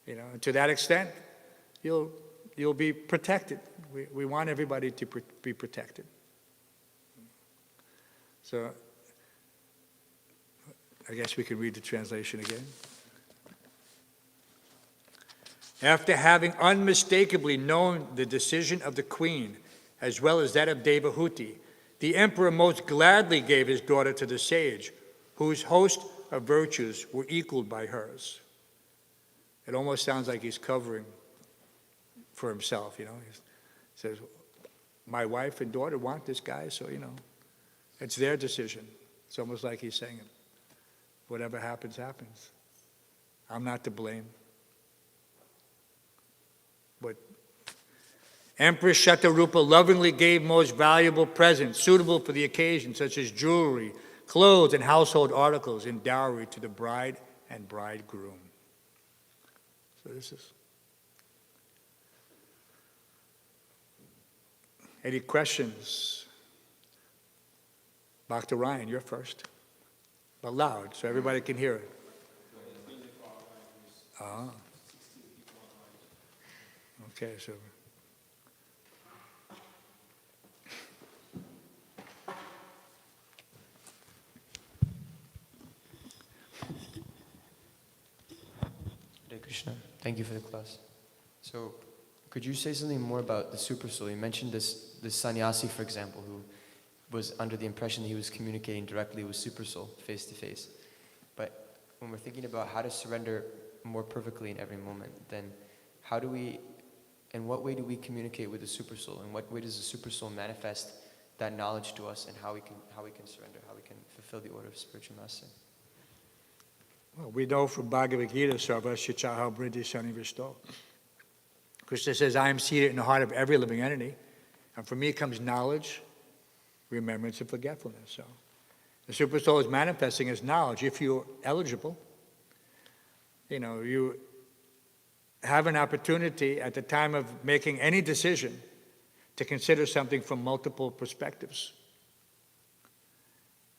And to that extent, you'll be protected. We want everybody to be protected. So, I guess we can read the translation again. After having unmistakably known the decision of the queen, as well as that of Devahuti, the emperor most gladly gave his daughter to the sage, whose host of virtues were equaled by hers. It almost sounds like he's covering for himself, He says, my wife and daughter want this guy, so, it's their decision. It's almost like he's saying, whatever happens, happens. I'm not to blame. But Empress Shatarupa lovingly gave most valuable presents suitable for the occasion, such as jewelry, clothes, and household articles in dowry to the bride and bridegroom. So this is... Any questions? Dr. Ryan, you're first. But loud, so everybody can hear it. Ah. Okay, so... Hare Krishna. Thank you for the class. So, could you say something more about the super soul? You mentioned this sannyasi, for example, who was under the impression that he was communicating directly with super soul, face to face. But when we're thinking about how to surrender more perfectly in every moment, then in what way do we communicate with the super soul? In what way does the super soul manifest that knowledge to us, and how we can surrender, how we can fulfill the order of spiritual master? Well, we know from Bhagavad Gita, Sarvasya Chaha Vriddhi Sanivisto. Krishna says, I am seated in the heart of every living entity, and from me comes knowledge, remembrance, and forgetfulness. So the super soul is manifesting as knowledge. If you're eligible, you have an opportunity at the time of making any decision to consider something from multiple perspectives.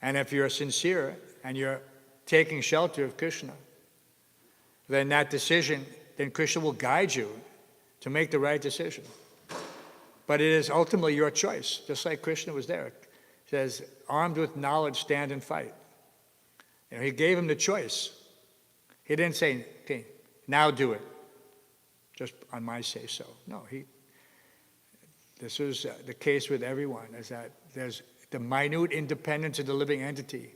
And if you're sincere and you're taking shelter of Krishna, then Krishna will guide you to make the right decision. But it is ultimately your choice, just like Krishna was there. It says, armed with knowledge, stand and fight. He gave him the choice. He didn't say, okay, now do it, just on my say-so. No, this is the case with everyone, is that there's the minute independence of the living entity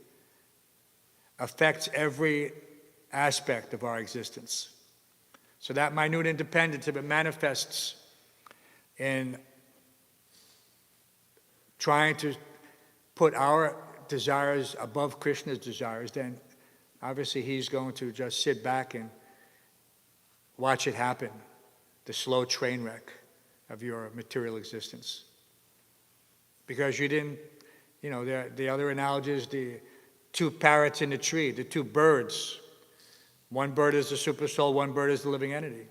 affects every aspect of our existence. So that minute independence, if it manifests in trying to put our desires above Krishna's desires, then obviously he's going to just sit back and watch it happen, the slow train wreck of your material existence. Because you didn't, the other analogy is the two parrots in the tree, the two birds. One bird is the super soul, one bird is the living entity.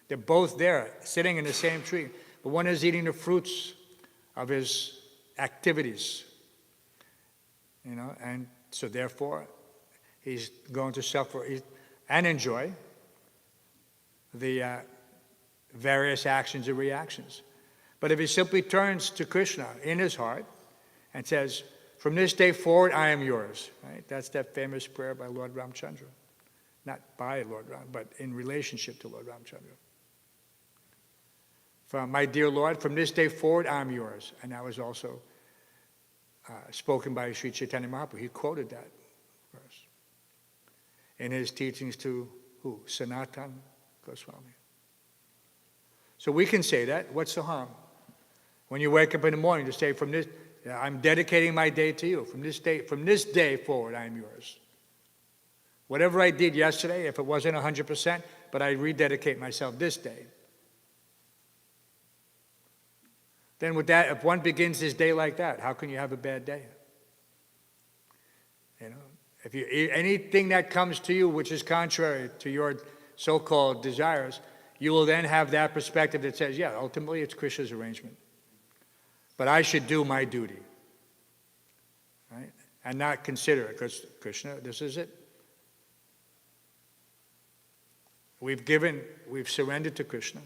They're both there, sitting in the same tree, but one is eating the fruits of his activities. And so therefore, he's going to suffer and enjoy the various actions and reactions. But if he simply turns to Krishna in his heart and says, from this day forward, I am yours. Right? That's that famous prayer by Lord Ramchandra. Not by Lord Ram, but in relationship to Lord Ramchandra. From my dear Lord, from this day forward, I am yours. And that was also spoken by Sri Chaitanya Mahaprabhu. He quoted that verse in his teachings to who? Sanatana Goswami. So we can say that. What's the harm? When you wake up in the morning to say, from this, I'm dedicating my day to you. From this day forward, I am yours. Whatever I did yesterday, if it wasn't 100%, but I rededicate myself this day. Then with that, if one begins his day like that, how can you have a bad day? You know, if you anything that comes to you which is contrary to your so-called desires, you will then have that perspective that says, yeah, ultimately it's Krishna's arrangement. But I should do my duty. Right? And not consider it, because Krishna, this is it. We've surrendered to Krishna.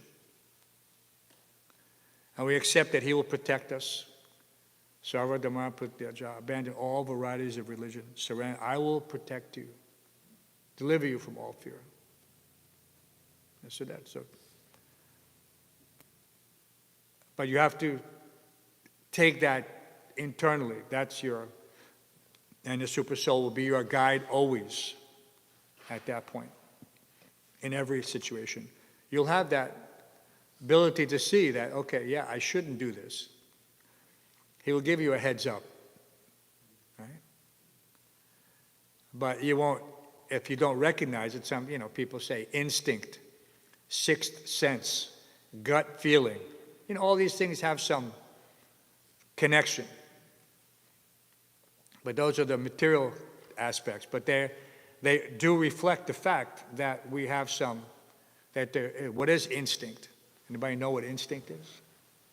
And we accept that he will protect us. Sarva Dhamma Pratyaja, abandon all varieties of religion. Surrender. I will protect you, deliver you from all fear. So that's so. But you have to take that internally. That's and the Super Soul will be your guide always at that point, in every situation. You'll have that ability to see that, okay, yeah, I shouldn't do this. He will give you a heads up, right? But you won't, if you don't recognize it, people say instinct, sixth sense, gut feeling. All these things have some connection. But those are the material aspects. But they do reflect the fact that we have what is instinct? Anybody know what instinct is?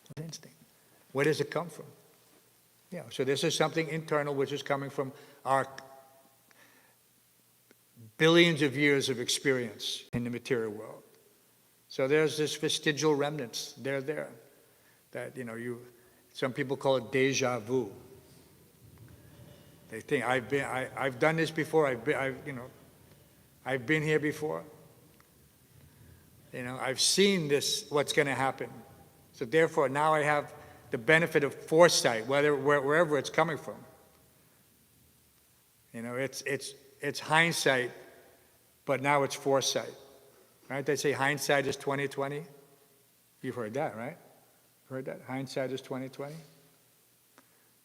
What's instinct? Where does it come from? Yeah, so this is something internal which is coming from our billions of years of experience in the material world. So there's this vestigial remnants. They're there. That, some people call it deja vu. They think, I've done this before, I've been here before. I've seen this, what's going to happen. So therefore, now I have the benefit of foresight, wherever it's coming from. It's hindsight, but now it's foresight. Right? They say hindsight is 20/20. You've heard that, right? Heard that? Hindsight is 20/20.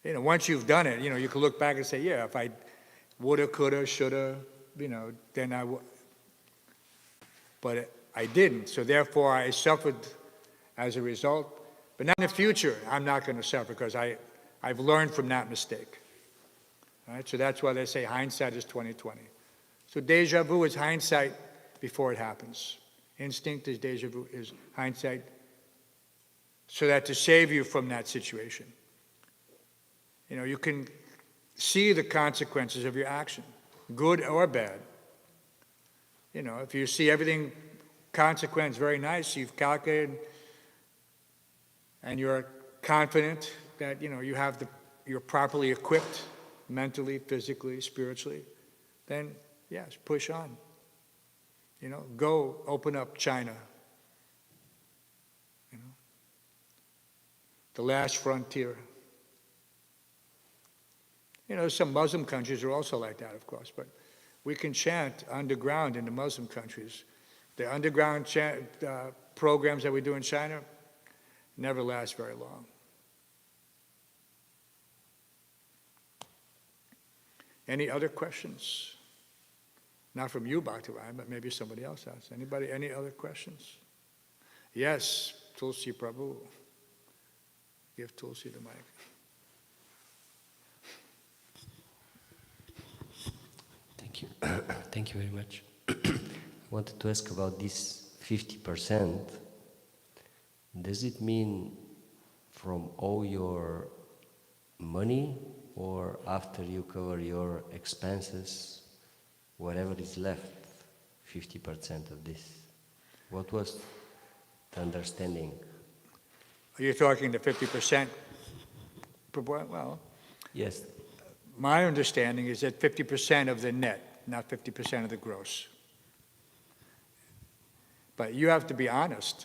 Once you've done it, you can look back and say, yeah, if I woulda, coulda, shoulda, then I would. But I didn't, so therefore I suffered as a result. But now in the future, I'm not going to suffer because I've learned from that mistake. All right? So that's why they say hindsight is 20/20. So deja vu is hindsight before it happens. Instinct is deja vu, is hindsight, so that to save you from that situation. You can see the consequences of your action, good or bad. If you see everything consequence very nice, you've calculated, and you're confident that you're properly equipped mentally, physically, spiritually, then yes, push on. Go open up China. The last frontier. Some Muslim countries are also like that, of course, but we can chant underground in the Muslim countries. The underground programs that we do in China never last very long. Any other questions? Not from you, Bhaktivinoda, but maybe somebody else has. Anybody, any other questions? Yes, Tulsi Prabhu. Give Tulsi the mic. Thank you. Thank you very much. I wanted to ask about this 50%. Does it mean from all your money, or after you cover your expenses, whatever is left, 50% of this? What was the understanding? Are you talking the 50%? Well, Yes. My understanding is that 50% of the net, not 50% of the gross. But you have to be honest.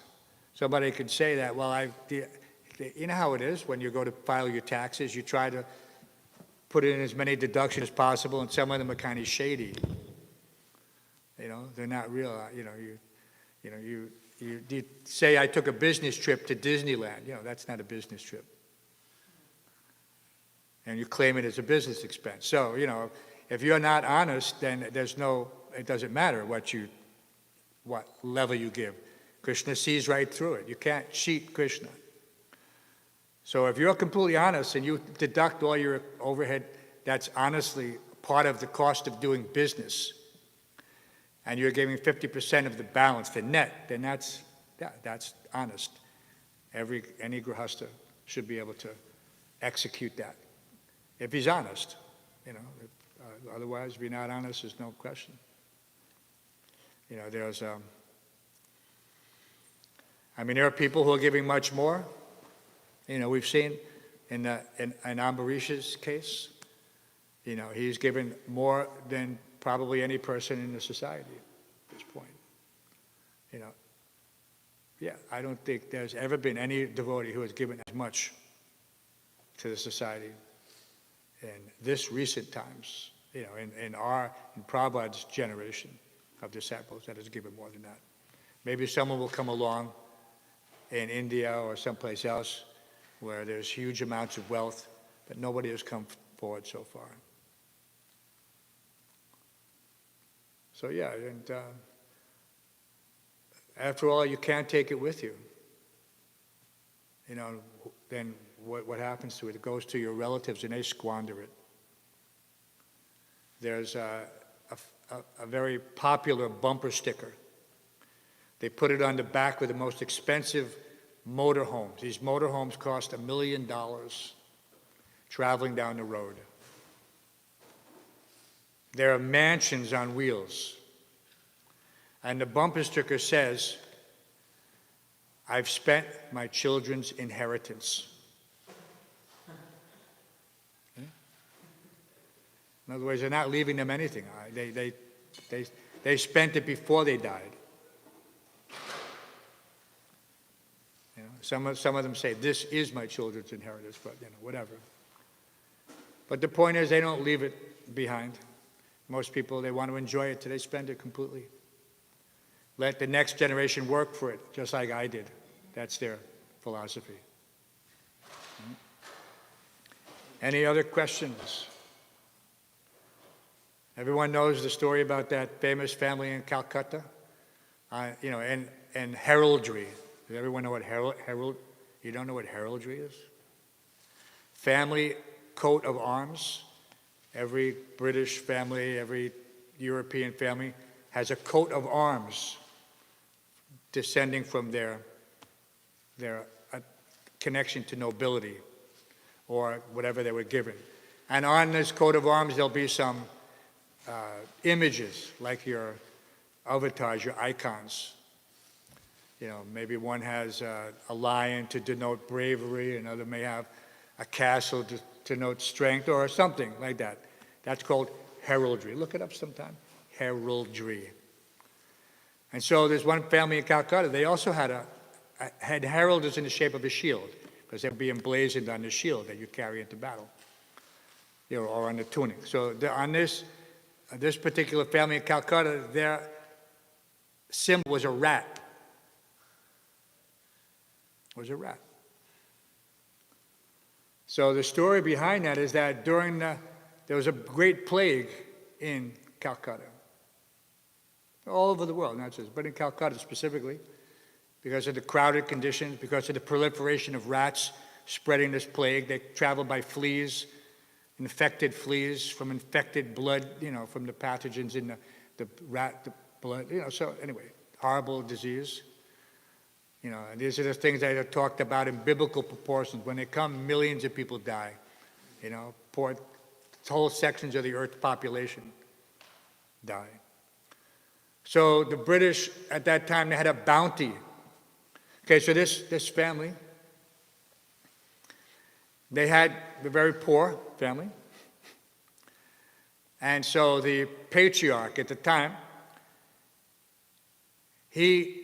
Somebody could say that, well, you know how it is when you go to file your taxes, you try to put in as many deductions as possible, and some of them are kind of shady. You know, they're not real. You say I took a business trip to Disneyland. You know, that's not a business trip. And you claim it as a business expense. So, you know, if you're not honest, then it doesn't matter what level you give. Krishna sees right through it. You can't cheat Krishna. So if you're completely honest and you deduct all your overhead, that's honestly part of the cost of doing business, and you're giving 50% of the balance, the net, then that's honest. Any grihasta should be able to execute that. If he's honest, you know. Otherwise, if you're not honest, there's no question. You know, there are people who are giving much more. You know, we've seen in Ambarish's case, you know, he's given more than probably any person in the society at this point. You know, yeah, I don't think there's ever been any devotee who has given as much to the society in this recent times, you know, in Prabhupada's generation of disciples that has given more than that. Maybe someone will come along in India or someplace else where there's huge amounts of wealth, but nobody has come forward so far. So yeah, and after all, you can't take it with you. You know, then what happens to it? It goes to your relatives and they squander it. There's a very popular bumper sticker. They put it on the back of the most expensive motorhomes. These motorhomes cost $1 million traveling down the road. There are mansions on wheels. And the bumper sticker says, I've spent my children's inheritance. In other words, they're not leaving them anything. They spent it before they died. You know, some of them say, this is my children's inheritance, but you know, whatever. But the point is, they don't leave it behind. Most people, they want to enjoy it till they spend it completely. Let the next generation work for it, just like I did. That's their philosophy. Any other questions? Everyone knows the story about that famous family in Calcutta, you know, and heraldry. Does everyone know what herald? You don't know what heraldry is? Family coat of arms. Every British family, every European family has a coat of arms descending from their connection to nobility or whatever they were given. And on this coat of arms, there'll be some images, like your avatars, your icons. You know, maybe one has a lion to denote bravery, another may have a castle to denote strength, or something like that. That's called heraldry. Look it up sometime. Heraldry. And so there's one family in Calcutta. They also had heralds in the shape of a shield, because they'd be emblazoned on the shield that you carry into battle, you know, or on the tunic. So on this particular family in Calcutta, their symbol was a rat. It was a rat. So the story behind that is that there was a great plague in Calcutta. All over the world, not just, but in Calcutta specifically, because of the crowded conditions, because of the proliferation of rats spreading this plague. They traveled by fleas, infected fleas from infected blood, you know, from the pathogens in the rat, the blood, you know. So anyway, horrible disease. You know, and these are the things that are talked about in biblical proportions. When they come, millions of people die. You know, whole sections of the Earth's population die. So the British at that time, they had a bounty. Okay, so this family, They had a very poor family. And so the patriarch at the time, he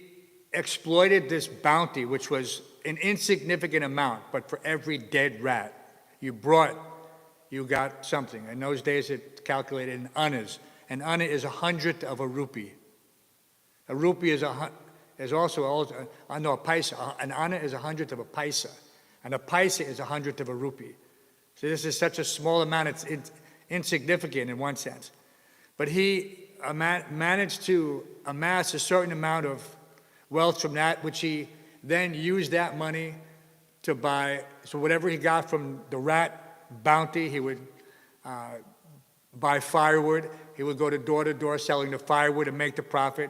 exploited this bounty, which was an insignificant amount, but for every dead rat you brought, you got something. In those days, it calculated in annas. An anna is 100th of a rupee. A rupee is also a paisa. An anna is 100th of a paisa. And a paisa is 100th of a rupee. So this is such a small amount, it's insignificant in one sense. But he managed to amass a certain amount of wealth from that, which he then used that money to buy. So whatever he got from the rat bounty, he would buy firewood. He would go to door selling the firewood and make the profit.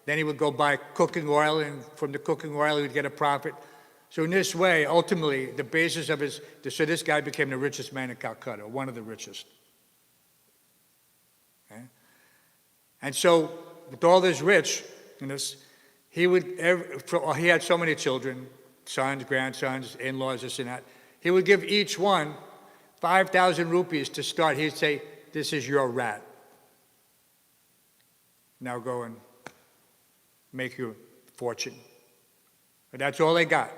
Then he would go buy cooking oil, and from the cooking oil he would get a profit. So in this way, ultimately, the basis of so this guy became the richest man in Calcutta, one of the richest. Okay? And so, with all this richness, he had so many children, sons, grandsons, in-laws, this and that. He would give each one 5,000 rupees to start. He'd say, "This is your rat. Now go and make your fortune." But that's all they got.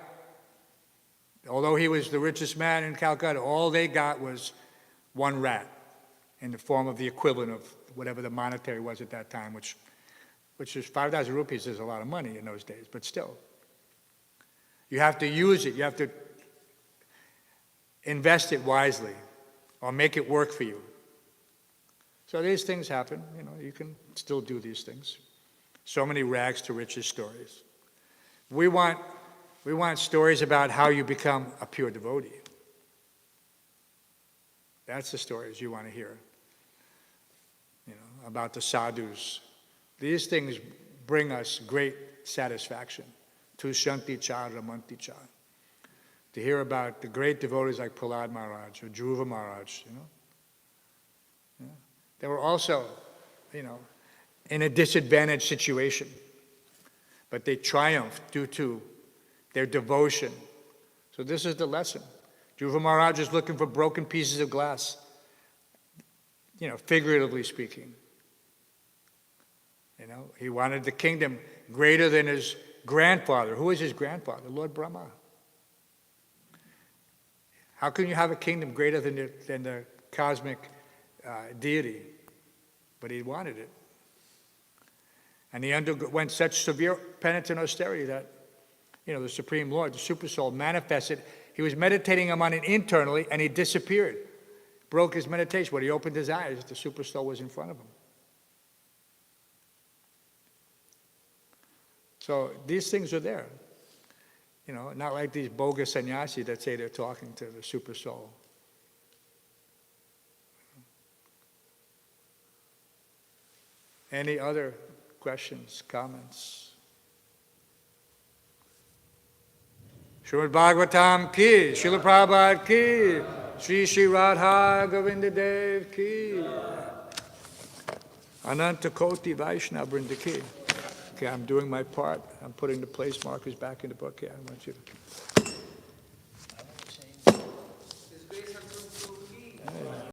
Although he was the richest man in Calcutta, all they got was one rat in the form of the equivalent of whatever the monetary was at that time, which is 5,000 rupees is a lot of money in those days, but still. You have to use it. You have to invest it wisely or make it work for you. So these things happen. You can still do these things. So many rags to riches stories. We want stories about how you become a pure devotee. That's the stories you want to hear. About the sadhus. These things bring us great satisfaction. Tu shanti cha ramanti cha. To hear about the great devotees like Prahlad Maharaj or Dhruva Maharaj, Yeah. They were also, in a disadvantaged situation. But they triumphed due to their devotion. So this is the lesson. Dhruva Maharaj is looking for broken pieces of glass, figuratively speaking. He wanted the kingdom greater than his grandfather. Who was his grandfather? Lord Brahma. How can you have a kingdom greater than the cosmic deity? But he wanted it. And he underwent such severe penance and austerity that, the Supreme Lord, the Super Soul, manifested. He was meditating on it internally, and he disappeared. Broke his meditation. When he opened his eyes, the Super Soul was in front of him. So these things are there. Not like these bogus sannyasis that say they're talking to the Super Soul. Any other questions, comments? Śrimad Bhāgavatam ki, Srila Prabhupada ki, Sri Radha Govinda Dev ki, Ananta Koti Vaishnava Vrinda ki. Okay, I'm doing my part. I'm putting the place markers back in the book. Yeah, I want you to.